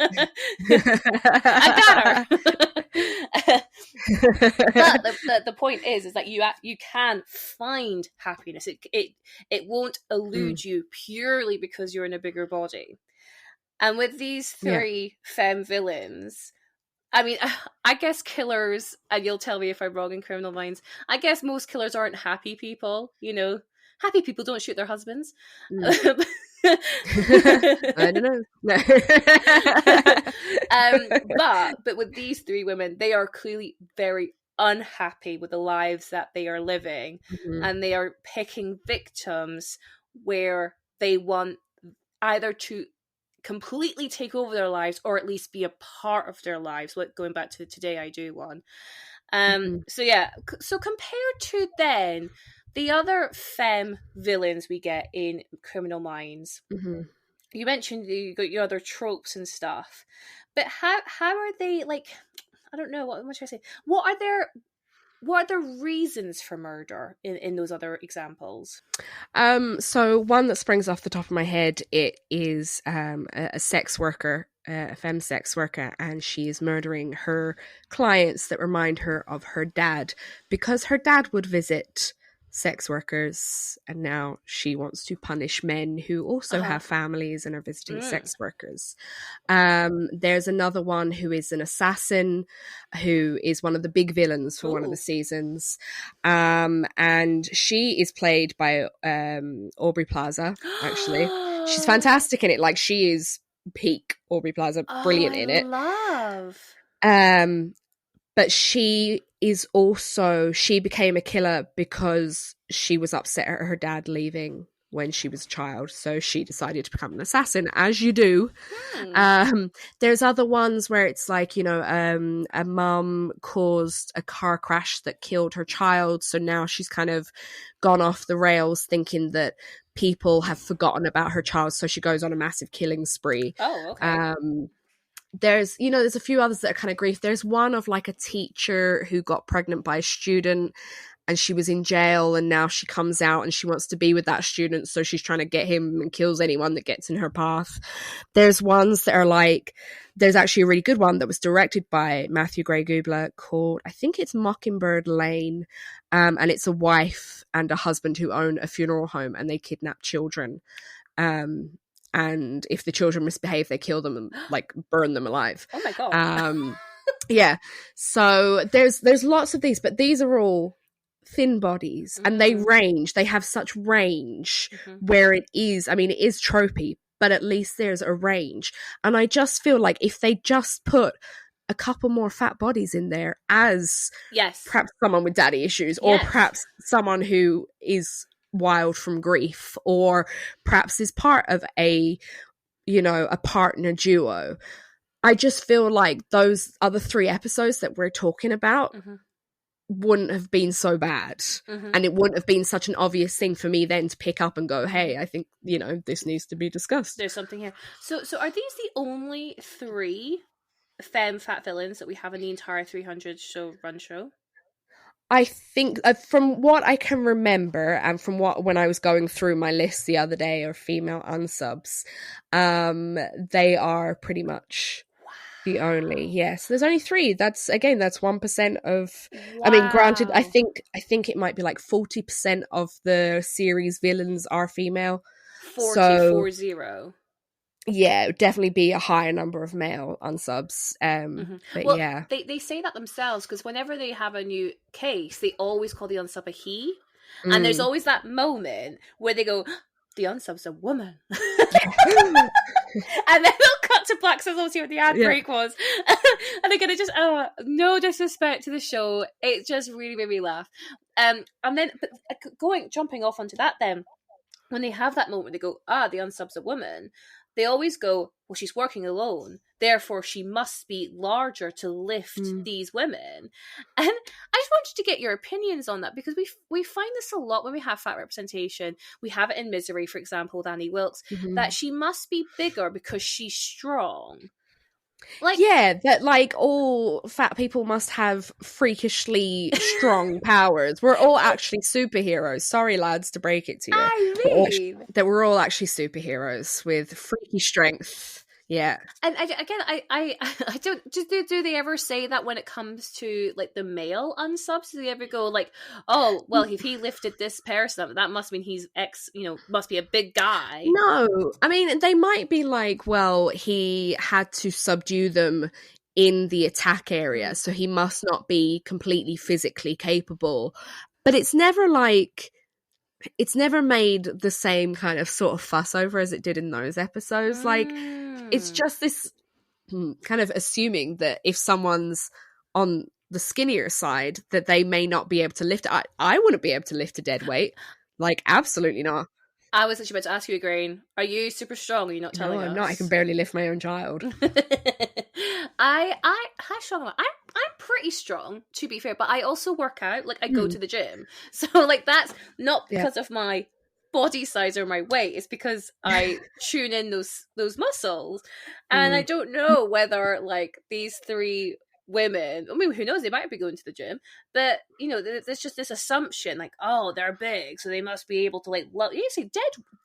A: got her. But the point is that you can find happiness. It won't elude you purely because you're in a bigger body. And with these three femme villains, I mean, I guess killers, and you'll tell me if I'm wrong in Criminal Minds, I guess most killers aren't happy people, Happy people don't shoot their husbands.
B: I don't know. No.
A: But with these three women, they are clearly very unhappy with the lives that they are living, and they are picking victims where they want either to completely take over their lives or at least be a part of their lives, going back to the Today I Do one. So compared to then the other femme villains we get in Criminal Minds, you mentioned you got your other tropes and stuff, but how are they, like, I don't know, what should I say, what are their reasons for murder in those other examples?
B: So one that springs off the top of my head, it is a sex worker, a femme sex worker, and she is murdering her clients that remind her of her dad, because her dad would visit sex workers, and now she wants to punish men who also have families and are visiting sex workers. There's another one who is an assassin, who is one of the big villains for one of the seasons, and she is played by Aubrey Plaza. Actually, she's fantastic in it. Like, she is peak Aubrey Plaza, brilliant in it. But she became a killer because she was upset at her dad leaving when she was a child, so she decided to become an assassin, as you do. There's other ones where it's like, you know, a mum caused a car crash that killed her child, so now she's kind of gone off the rails thinking that people have forgotten about her child, so she goes on a massive killing spree. There's a few others that are kind of grief. There's one of like a teacher who got pregnant by a student and she was in jail, and now she comes out and she wants to be with that student, so she's trying to get him and kills anyone that gets in her path. There's ones that are like, there's actually a really good one that was directed by Matthew Gray Gubler called, I think it's Mockingbird Lane, and it's a wife and a husband who own a funeral home and they kidnap children. And if the children misbehave, they kill them and like burn them alive.
A: Oh my God.
B: Yeah. So there's lots of these, but these are all thin bodies and they have such range where it is tropey, but at least there's a range. And I just feel like if they just put a couple more fat bodies in there as perhaps someone with daddy issues or perhaps someone who is wild from grief or perhaps is part of a partner duo, I just feel like those other 3 episodes that we're talking about wouldn't have been so bad, and it wouldn't have been such an obvious thing for me then to pick up and go, hey, I think this needs to be discussed.
A: There's something here. So are these the only 3 femme fat villains that we have in the entire 300 show?
B: I think from what I can remember and from when I was going through my list the other day of female unsubs, they are pretty much the only. Yes, there's only 3. That's 1% of. Wow. I mean, granted, I think it might be like 40% of the series villains are female.
A: 40.
B: Yeah, it would definitely be a higher number of male unsubs. But well, yeah.
A: They say that themselves, because whenever they have a new case, they always call the unsub a he. And there's always that moment where they go, the unsub's a woman. And then they'll cut to black, so they'll see what the ad break was. And they're going to just, no disrespect to the show. It just really made me laugh. And then, jumping off onto that then, when they have that moment, they go, the unsub's a woman. They always go, well, she's working alone, therefore she must be larger to lift these women. And I just wanted to get your opinions on that, because we find this a lot when we have fat representation. We have it in Misery, for example, with Annie Wilkes, that she must be bigger because she's strong. Like, yeah,
B: that like all fat people must have freakishly strong powers. We're all actually superheroes. Sorry, lads, to break it to you. We're all actually superheroes with freaky strength. Yeah.
A: And I don't, do they ever say that when it comes to like the male unsubs? Do they ever go like, oh, well, if he lifted this person, that must mean he's must be a big guy?
B: No. I mean, they might be like, well, he had to subdue them in the attack area, so he must not be completely physically capable. But it's never made the same kind of sort of fuss over as it did in those episodes. Like, it's just this kind of assuming that if someone's on the skinnier side, that they may not be able to lift. I wouldn't be able to lift a dead weight. Like, absolutely not.
A: I was actually about to ask you, Ygraine, are you super strong? Are you not telling us?
B: No, I'm not. I can barely lift my own child.
A: How strong am I? I'm pretty strong, to be fair, but I also work out. Like, I go to the gym. So, like, that's not because of my body size or my weight. It's because I tune in those muscles. And I don't know whether, like, these 3 women, I mean, who knows, they might be going to the gym, but there's just this assumption like, oh, they're big, so they must be able to, like, you say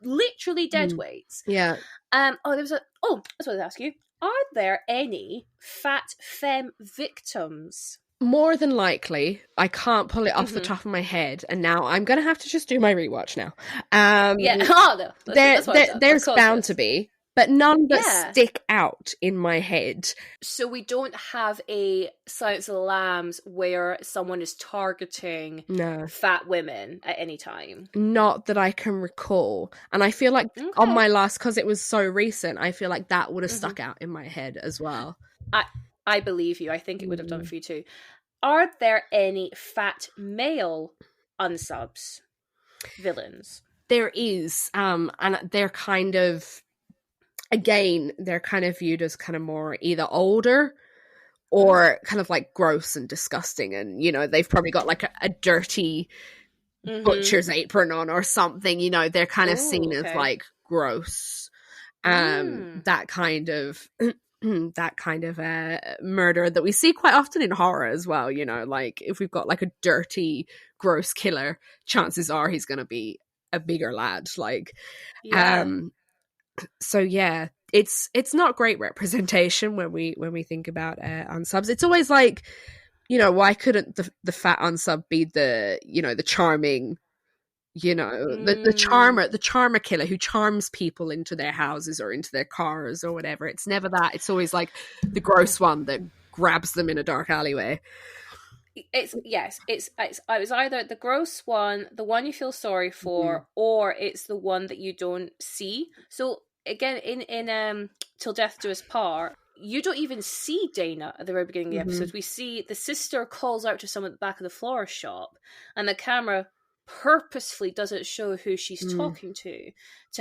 A: literally dead weights.
B: Yeah.
A: I was going to ask you, are there any fat femme victims?
B: More than likely. I can't pull it off the top of my head, and now I'm gonna have to just do my rewatch now.
A: No,
B: there's bound to be, but none that stick out in my head.
A: So we don't have a Silence of the Lambs where someone is targeting fat women at any time.
B: Not that I can recall. And I feel like on my last, because it was so recent, I feel like that would have stuck out in my head as well.
A: I believe you. I think it would have done for you too. Are there any fat male unsubs villains?
B: There is, and they're kind of, again, they're kind of viewed as kind of more either older or kind of like gross and disgusting, and you know, they've probably got like a dirty butcher's apron on or something, you know, they're kind of seen as like gross. That kind of that kind of murder that we see quite often in horror as well, you know, like if we've got like a dirty gross killer, chances are he's gonna be a bigger lad, like so yeah, it's not great representation when we think about unsubs. It's always like, you know, why couldn't the fat unsub be the, you know, the charming, you know, the charmer killer who charms people into their houses or into their cars or whatever. It's never that. It's always like the gross one that grabs them in a dark alleyway.
A: It's either the gross one, the one you feel sorry for, or it's the one that you don't see. So again, in Till Death Do Us Part, you don't even see Dana at the very beginning of the episode. We see the sister calls out to someone at the back of the florist shop, and the camera purposefully doesn't show who she's talking to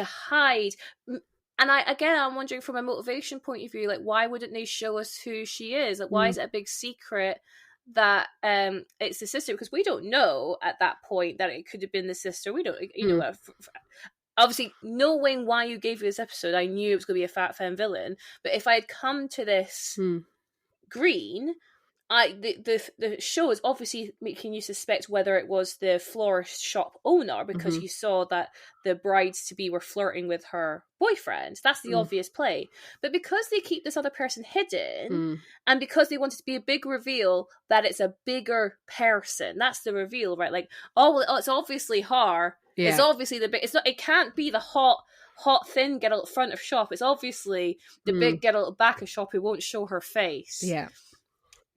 A: hide. And I'm wondering from a motivation point of view, like, why wouldn't they show us who she is? Like, why is it a big secret that it's the sister? Because we don't know at that point that it could have been the sister. We don't, you know, obviously knowing why you gave me this episode, I knew it was going to be a fat femme villain. But if I had come to this green, the show is obviously making you suspect whether it was the florist shop owner, because you saw that the brides to be were flirting with her boyfriend. That's the obvious play. But because they keep this other person hidden, and because they wanted to be a big reveal that it's a bigger person, that's the reveal, right? Like, oh, it's obviously her. Yeah. It's obviously the big. It's not. It can't be the hot thin girl at the front of shop. It's obviously the big girl at the back of shop who won't show her face.
B: Yeah.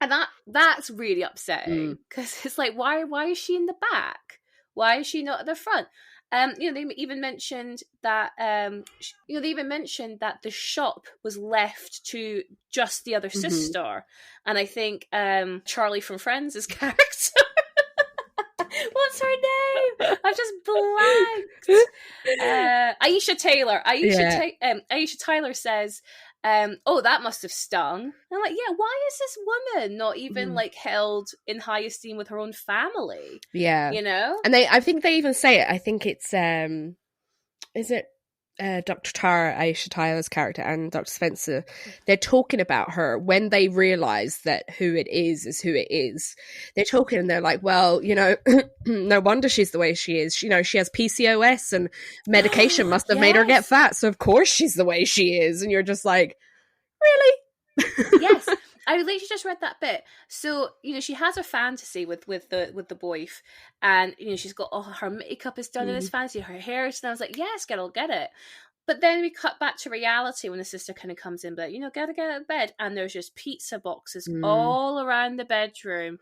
A: And that's really upsetting, because it's like, why is she in the back? Why is she not at the front? You know, they even mentioned that the shop was left to just the other sister, and I think Charlie from Friends' character. What's her name? I've just blanked. Aisha Taylor. Aisha Tyler says, oh, that must have stung. And I'm like, yeah, why is this woman not even like held in high esteem with her own family?
B: Yeah.
A: You know?
B: And I think they even say it. I think it's is it Dr. Tara, Aisha Tyler's character, and Dr. Spencer, they're talking about her when they realize that who it is who it is. They're talking and they're like, well, you know, no wonder she's the way she is. You know, she has PCOS and medication must have made her get fat. So of course she's the way she is. And you're just like, really?
A: Yes. I literally just read that bit. So, you know, she has a fantasy with the boyf, and you know, she's got all her makeup is done in this fantasy, her hair is done. I was like, yes, girl, get it. But then we cut back to reality when the sister kind of comes in, but you know, gotta get out of bed, and there's just pizza boxes all around the bedroom,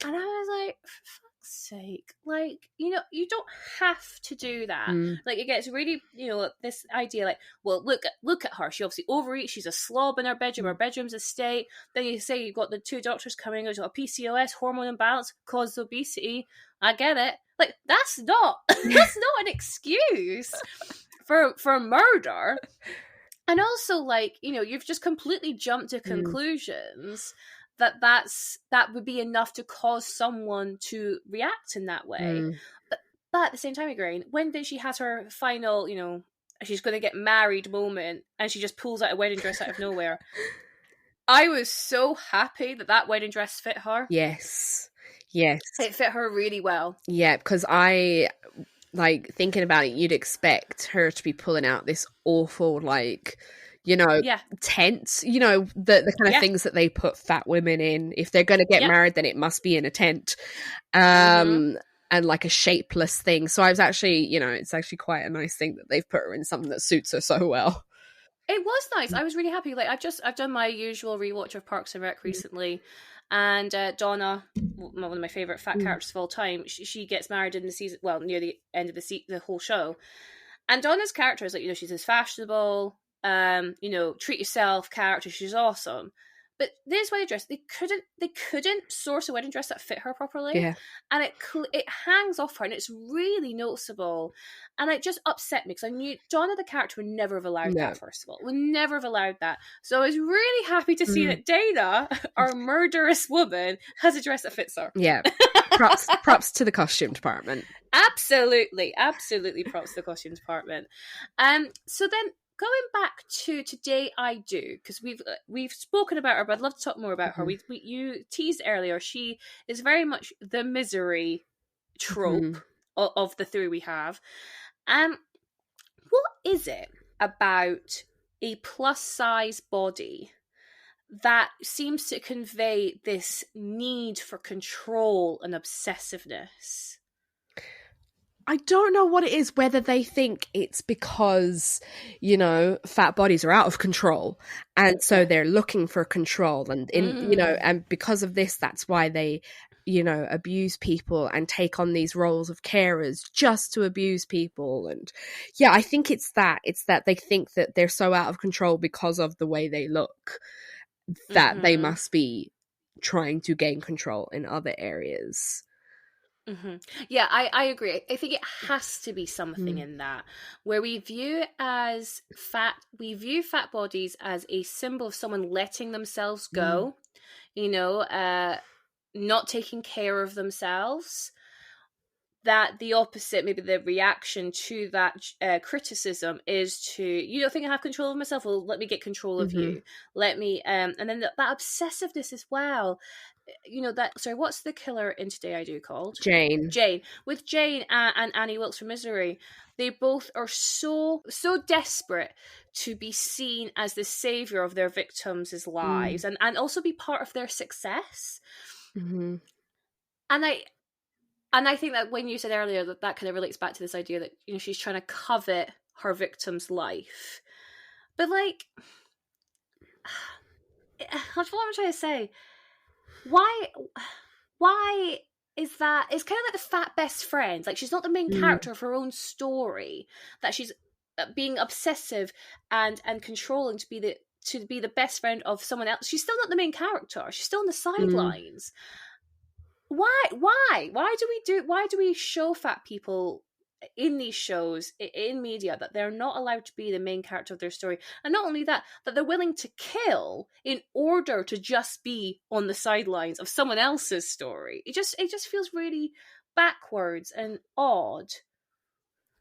A: and I was like, for fuck's sake, like, you know, you don't have to do that. Like, it gets really, you know, this idea like, well, look at her, she obviously overeats, she's a slob in her bedroom's a state. Then you say you've got the two doctors coming, there's got a PCOS, hormone imbalance, causes obesity. I get it. Like, that's not an excuse for murder. And also, like, you know, you've just completely jumped to conclusions that would be enough to cause someone to react in that way. But at the same time, Ygraine, when she has her final, you know, she's going to get married moment, and she just pulls out a wedding dress out of nowhere, I was so happy that wedding dress fit her.
B: Yes.
A: It fit her really well.
B: Yeah, because I, like, thinking about it, you'd expect her to be pulling out this awful, like, you know, tent, you know, the kind of things that they put fat women in. If they're going to get married, then it must be in a tent. And like a shapeless thing. So I was actually, you know, it's actually quite a nice thing that they've put her in something that suits her so well.
A: It was nice. I was really happy. Like, I've done my usual rewatch of Parks and Rec recently, and Donna, one of my favorite fat characters of all time, she gets married in the season, well, near the end of the whole show. And Donna's character is like, you know, she's this fashionable, you know, treat yourself character. She's awesome. But this wedding dress, they couldn't source a wedding dress that fit her properly,
B: Yeah.
A: and it hangs off her, and it's really noticeable, and it just upset me because I knew Donna the character would never have allowed that. First of all, would never have allowed that. So I was really happy to see that Dana, our murderous woman, has a dress that fits her.
B: Yeah, props to the costume department.
A: Absolutely props to the costume department. So then, going back to Today I Do, because we've spoken about her, but I'd love to talk more about her. You teased earlier, she is very much the misery trope of the three we have. What is it about a plus size body that seems to convey this need for control and obsessiveness?
B: I don't know what it is, whether they think it's because, fat bodies are out of control. And so they're looking for control. And, and because of this, that's why they, abuse people and take on these roles of carers just to abuse people. And yeah, I think it's that. It's that they think that they're so out of control because of the way they look that they must be trying to gain control in other areas.
A: Yeah, I agree. I think it has to be something in that, where we view fat bodies as a symbol of someone letting themselves go, not taking care of themselves. That the opposite, maybe the reaction to that criticism is to, you don't think I have control of myself? Well, let me get control of you. Let me, and then that obsessiveness as well. What's the killer in Today I Do called?
B: Jane.
A: With Jane and Annie Wilkes from Misery, they both are so desperate to be seen as the savior of their victims' lives and also be part of their success. And I think that when you said earlier that kind of relates back to this idea that, she's trying to covet her victim's life. But that's what I'm trying to say. Why is that? It's kind of like the fat best friend. Like, she's not the main character of her own story. That she's being obsessive and controlling to be the best friend of someone else. She's still not the main character. She's still on the sidelines. Why do we show fat people in these shows, in media, that they're not allowed to be the main character of their story? And not only that they're willing to kill in order to just be on the sidelines of someone else's story. It just feels really backwards and odd.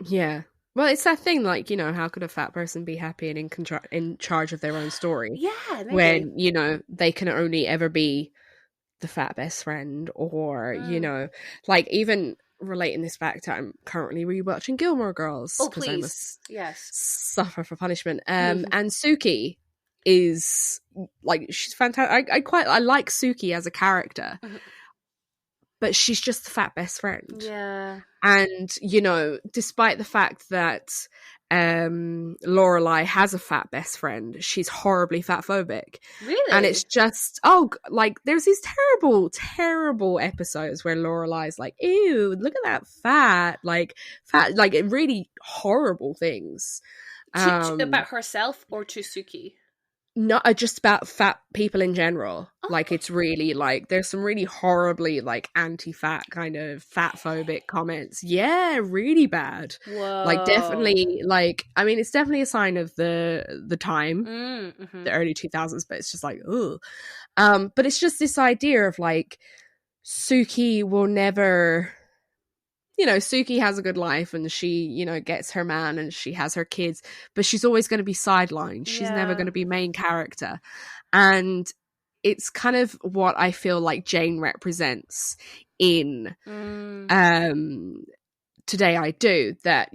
B: Yeah. Well, it's that thing, how could a fat person be happy and in charge of their own story?
A: Yeah, maybe.
B: When, they can only ever be the fat best friend, or even relating this back to, I'm currently rewatching Gilmore Girls
A: because I must
B: suffer for punishment. And Suki is she's fantastic. I like Suki as a character, but she's just the fat best friend.
A: Yeah.
B: And despite the fact that Lorelai has a fat best friend, she's horribly fat phobic.
A: Really?
B: And it's just there's these terrible episodes where Lorelai's like, ew, look at that fat really horrible things
A: about herself or to Suki.
B: Not just about fat people in general. It's really there's some really horribly anti-fat kind of fat phobic comments. Yeah, really bad.
A: Whoa.
B: Definitely it's definitely a sign of the time, the early 2000s, but it's just ugh. But it's just this idea of Suki will never, Suki has a good life and she, gets her man and she has her kids, but she's always going to be sidelined. She's never going to be main character. And it's kind of what I feel like Jane represents in Today I Do, that,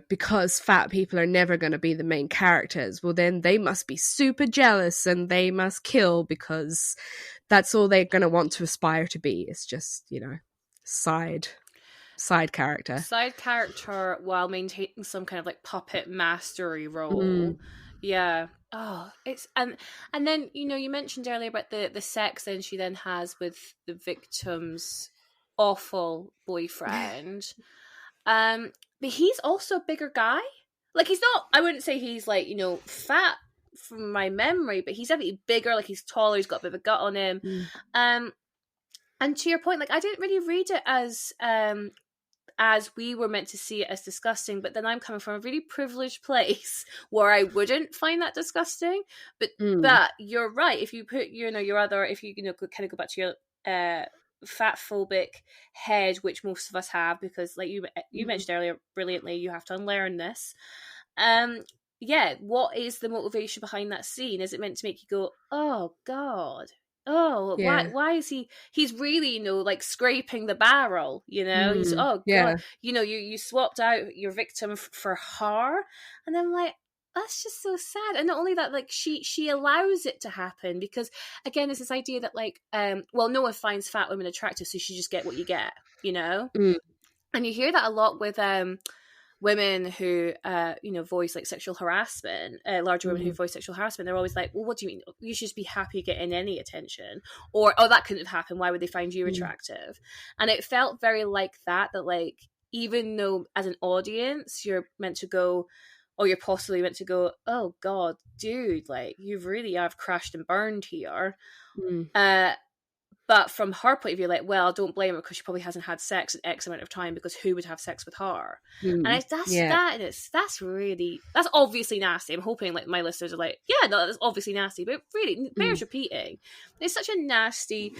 B: because fat people are never going to be the main characters, well, then they must be super jealous and they must kill because that's all they're going to want to aspire to be. It's just, side character
A: while maintaining some kind of puppet mastery role. Yeah. Oh, it's and then you mentioned earlier about the sex then she then has with the victim's awful boyfriend. But he's also a bigger guy. He's not, I wouldn't say he's fat from my memory, but he's definitely bigger. Like, he's taller. He's got a bit of a gut on him. And to your point, like, I didn't really read it as we were meant to see it as disgusting, but then I'm coming from a really privileged place where I wouldn't find that disgusting. But you're right. If you put, your other, if you, kind of go back to your fat phobic head, which most of us have, because like you mentioned earlier brilliantly, you have to unlearn this. What is the motivation behind that scene? Is it meant to make you go, oh God, why is he's really, like scraping the barrel, he's, oh God, you swapped out your victim for her. And I'm like, that's just so sad. And not only that, like, she allows it to happen, because again, there's this idea that, like, no one finds fat women attractive, so you should just get what you get, and you hear that a lot with women who voice like sexual harassment, larger women who voice sexual harassment. They're always like, well, what do you mean? You should just be happy getting any attention, or, oh, that couldn't have happened, why would they find you attractive? And it felt very like that, like, even though as an audience you're meant to go, or you're possibly meant to go, oh God, dude, like, you really have crashed and burned here. But from her point of view, like, well, don't blame her, because she probably hasn't had sex in X amount of time, because who would have sex with her? And that's obviously nasty. I'm hoping, like, my listeners are like, yeah, no, that's obviously nasty, but it really bears repeating. It's such a nasty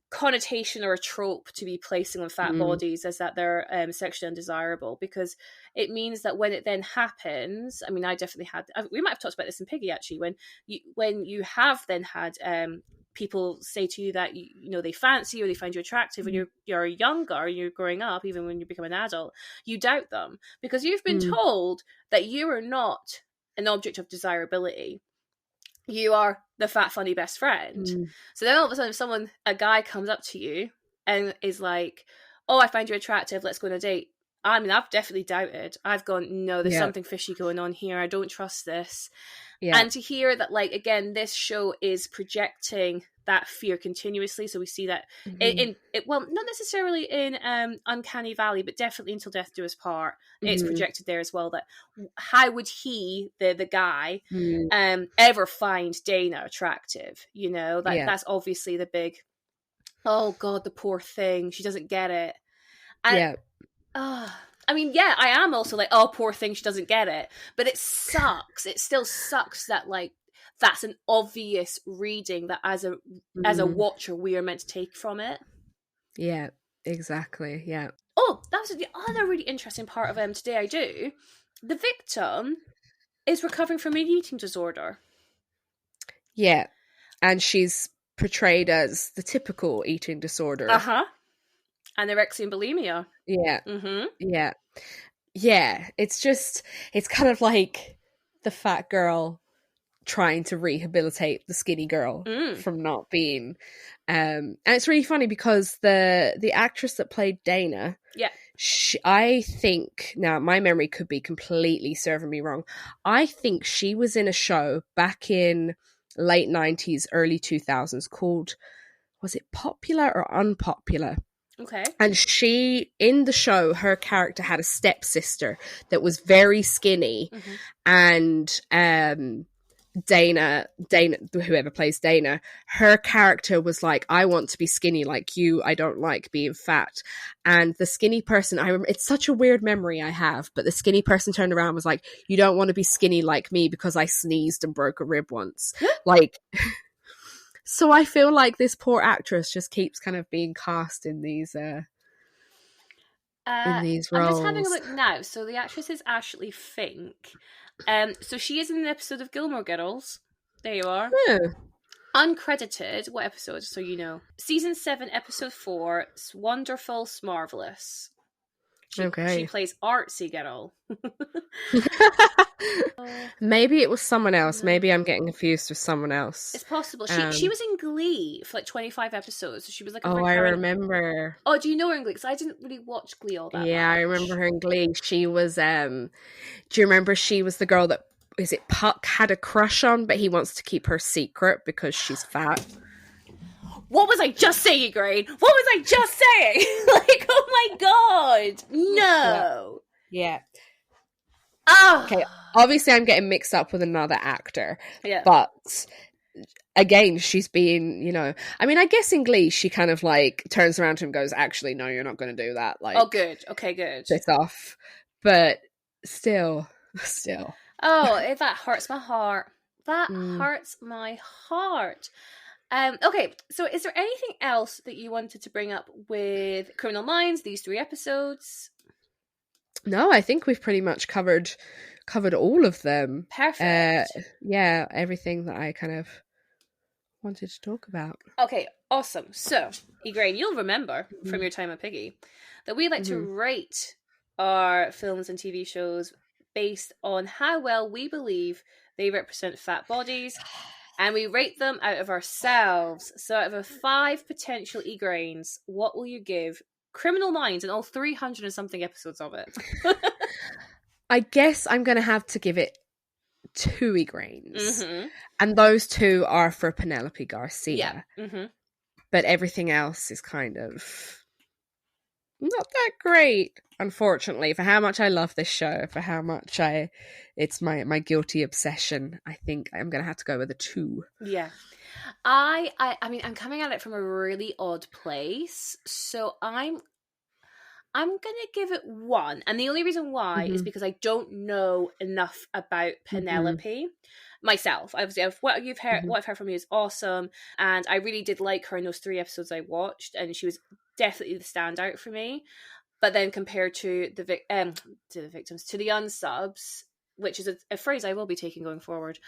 A: connotation or a trope to be placing on fat bodies, as that they're sexually undesirable, because it means that when it then happens, I mean, I definitely had, we might have talked about this in Piggy, actually, when you have then had people say to you that they fancy you, or they find you attractive when you're younger, or you're growing up, even when you become an adult, you doubt them, because you've been told that you are not an object of desirability. You are the fat, funny best friend. So then all of a sudden, a guy comes up to you and is like, oh, I find you attractive, let's go on a date. I mean, I've definitely doubted. I've gone, no, there's something fishy going on here. I don't trust this. And to hear that, like, again, this show is projecting that fear continuously. So we see that in well, not necessarily in Uncanny Valley, but definitely Until Death Do Us Part. It's projected there as well, that how would he, the guy, ever find Dana attractive? That's obviously the big, oh God, the poor thing, she doesn't get it. And, I mean, I am also like, oh, poor thing, she doesn't get it. But it sucks. It still sucks that, like, that's an obvious reading that as a watcher we are meant to take from it.
B: Yeah, exactly. Yeah.
A: Oh, that was the other really interesting part of Today I Do. The victim is recovering from an eating disorder.
B: Yeah. And she's portrayed as the typical eating disorder.
A: Anorexia and bulimia.
B: Yeah. Yeah. Yeah. It's kind of like the fat girl trying to rehabilitate the skinny girl from not being. And it's really funny because the actress that played Dana, I think, now my memory could be completely serving me wrong, I think she was in a show back in late 90s, early 2000s called, was it Popular or Unpopular?
A: Okay.
B: And she, in the show, her character had a stepsister that was very skinny. And Dana, whoever plays Dana, her character was like, I want to be skinny like you. I don't like being fat. And the skinny person, I remember, it's such a weird memory I have, but the skinny person turned around and was like, you don't want to be skinny like me because I sneezed and broke a rib once. Like... So I feel like this poor actress just keeps kind of being cast in these roles.
A: I'm just having a look now. So the actress is Ashley Fink. So she is in an episode of Gilmore Girls. There you are. Uncredited. What episode? So you know. Season 7, episode 4. Wonderful, Smarvelous. She plays Artsy Girl.
B: Maybe it was someone else. Maybe I'm getting confused with someone else.
A: It's possible. She was in Glee for like 25 episodes. So she was like a
B: I remember.
A: Oh, do you know her in Glee? Because I didn't really watch Glee all that much.
B: I remember her in Glee. She was, do you remember she was the girl that, is it Puck had a crush on, but he wants to keep her secret because she's fat?
A: What was I just saying, Ygraine? What was I just saying? Like, oh my God. No.
B: Yeah.
A: Oh!
B: Okay, obviously I'm getting mixed up with another actor.
A: Yeah.
B: But again, she's being, you know, I mean, I guess in Glee, she kind of like turns around to him and goes, actually, no, you're not going to do that. Like,
A: oh, good. Okay, good.
B: Piss off. But still.
A: Oh, that hurts my heart. That hurts my heart. Okay, so is there anything else that you wanted to bring up with Criminal Minds, these 3 episodes?
B: No, I think we've pretty much covered all of them.
A: Perfect.
B: Yeah, everything that I kind of wanted to talk about.
A: Okay, awesome. So, Ygraine, you'll remember from your time at Piggy that we like to rate our films and TV shows based on how well we believe they represent fat bodies, and we rate them out of ourselves. So out of a 5 potential Ygraines, what will you give Criminal Minds and all 300 and something episodes of it?
B: I guess I'm going to have to give it 2 Ygraines. And those 2 are for Penelope Garcia.
A: Yeah.
B: But everything else is kind of not that great, unfortunately, for how much I love this show, for how much it's my guilty obsession. I think I'm going to have to go with a 2.
A: Yeah. I mean, I'm coming at it from a really odd place, so I'm gonna give it 1, and the only reason why is because I don't know enough about Penelope myself. Obviously, what I've heard from you is awesome, and I really did like her in those 3 episodes I watched, and she was definitely the standout for me. But then compared to the victims, to the unsubs, which is a phrase I will be taking going forward,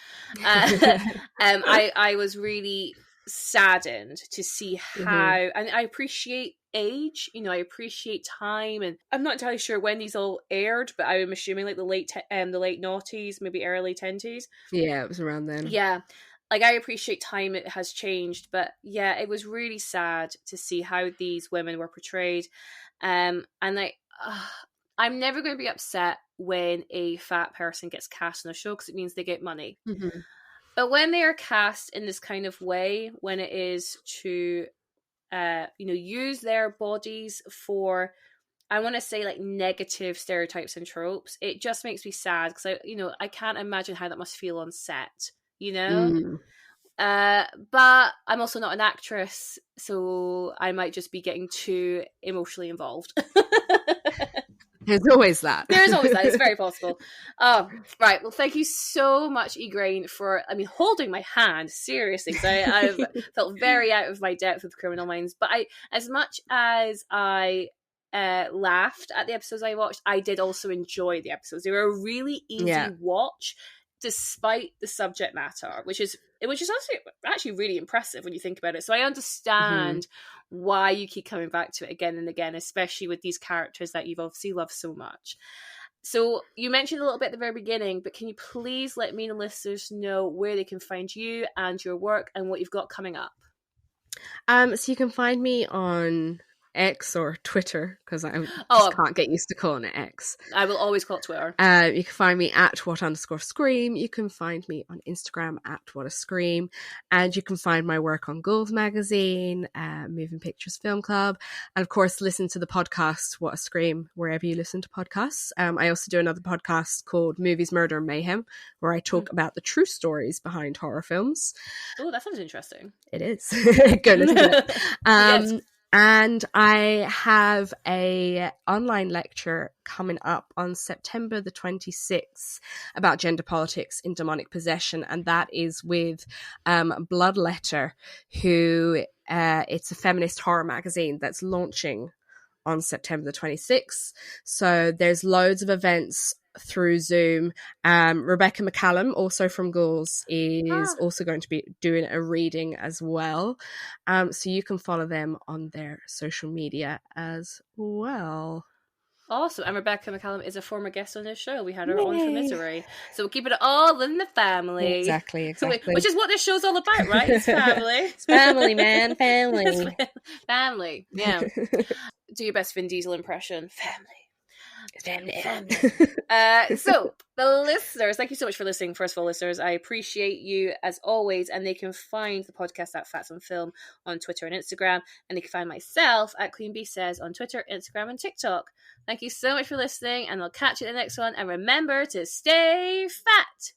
A: I was really saddened to see how, and I appreciate age, you know, I appreciate time, and I'm not entirely sure when these all aired, but I'm assuming like the late noughties, maybe early 10s.
B: Yeah, it was around then.
A: Yeah, like I appreciate time, it has changed, but yeah, it was really sad to see how these women were portrayed, and like I'm never going to be upset when a fat person gets cast on a show because it means they get money. But when they are cast in this kind of way, when it is to use their bodies for, I want to say, like, negative stereotypes and tropes, it just makes me sad because I can't imagine how that must feel on set, you know. But I'm also not an actress, so I might just be getting too emotionally involved.
B: There's always that.
A: There's always that. It's very possible. Right. Well, thank you so much, Ygraine, for, holding my hand, seriously, because I've felt very out of my depth with Criminal Minds. But as much as I laughed at the episodes I watched, I did also enjoy the episodes. They were a really easy watch, despite the subject matter, which is actually really impressive when you think about it. So I understand why you keep coming back to it again and again, especially with these characters that you've obviously loved so much. So you mentioned a little bit at the very beginning, but can you please let me and the listeners know where they can find you and your work and what you've got coming up?
B: So you can find me on X or Twitter, because I just can't get used to calling it X.
A: I will always call it Twitter.
B: You can find me at @what_scream. You can find me on Instagram at @whatascream, and you can find my work on Ghouls Magazine, Moving Pictures Film Club, and of course listen to the podcast What a Scream wherever you listen to podcasts. I also do another podcast called Movies, Murder and Mayhem, where I talk about the true stories behind horror films.
A: Oh, that sounds interesting.
B: It is. Go listen to it.
A: Yes.
B: And I have a online lecture coming up on September the 26th about gender politics in demonic possession, and that is with Bloodletter, who it's a feminist horror magazine that's launching on September the 26th. So there's loads of events through Zoom. Rebecca McCallum, also from Ghouls, is also going to be doing a reading as well. So you can follow them on their social media as well.
A: Awesome. And Rebecca McCallum is a former guest on this show. We had her on for Misery. So we'll keep it all in the family.
B: Exactly.
A: Which is what this show's all about, right? It's family.
B: It's family, man. Family.
A: Family. Yeah. Do your best Vin Diesel impression. Family. So, the listeners, thank you so much for listening. First of all, listeners, I appreciate you as always. And they can find the podcast at Fats on Film on Twitter and Instagram. And they can find myself at Queen Bee Says on Twitter, Instagram, and TikTok. Thank you so much for listening. And I'll catch you in the next one. And remember to stay fat.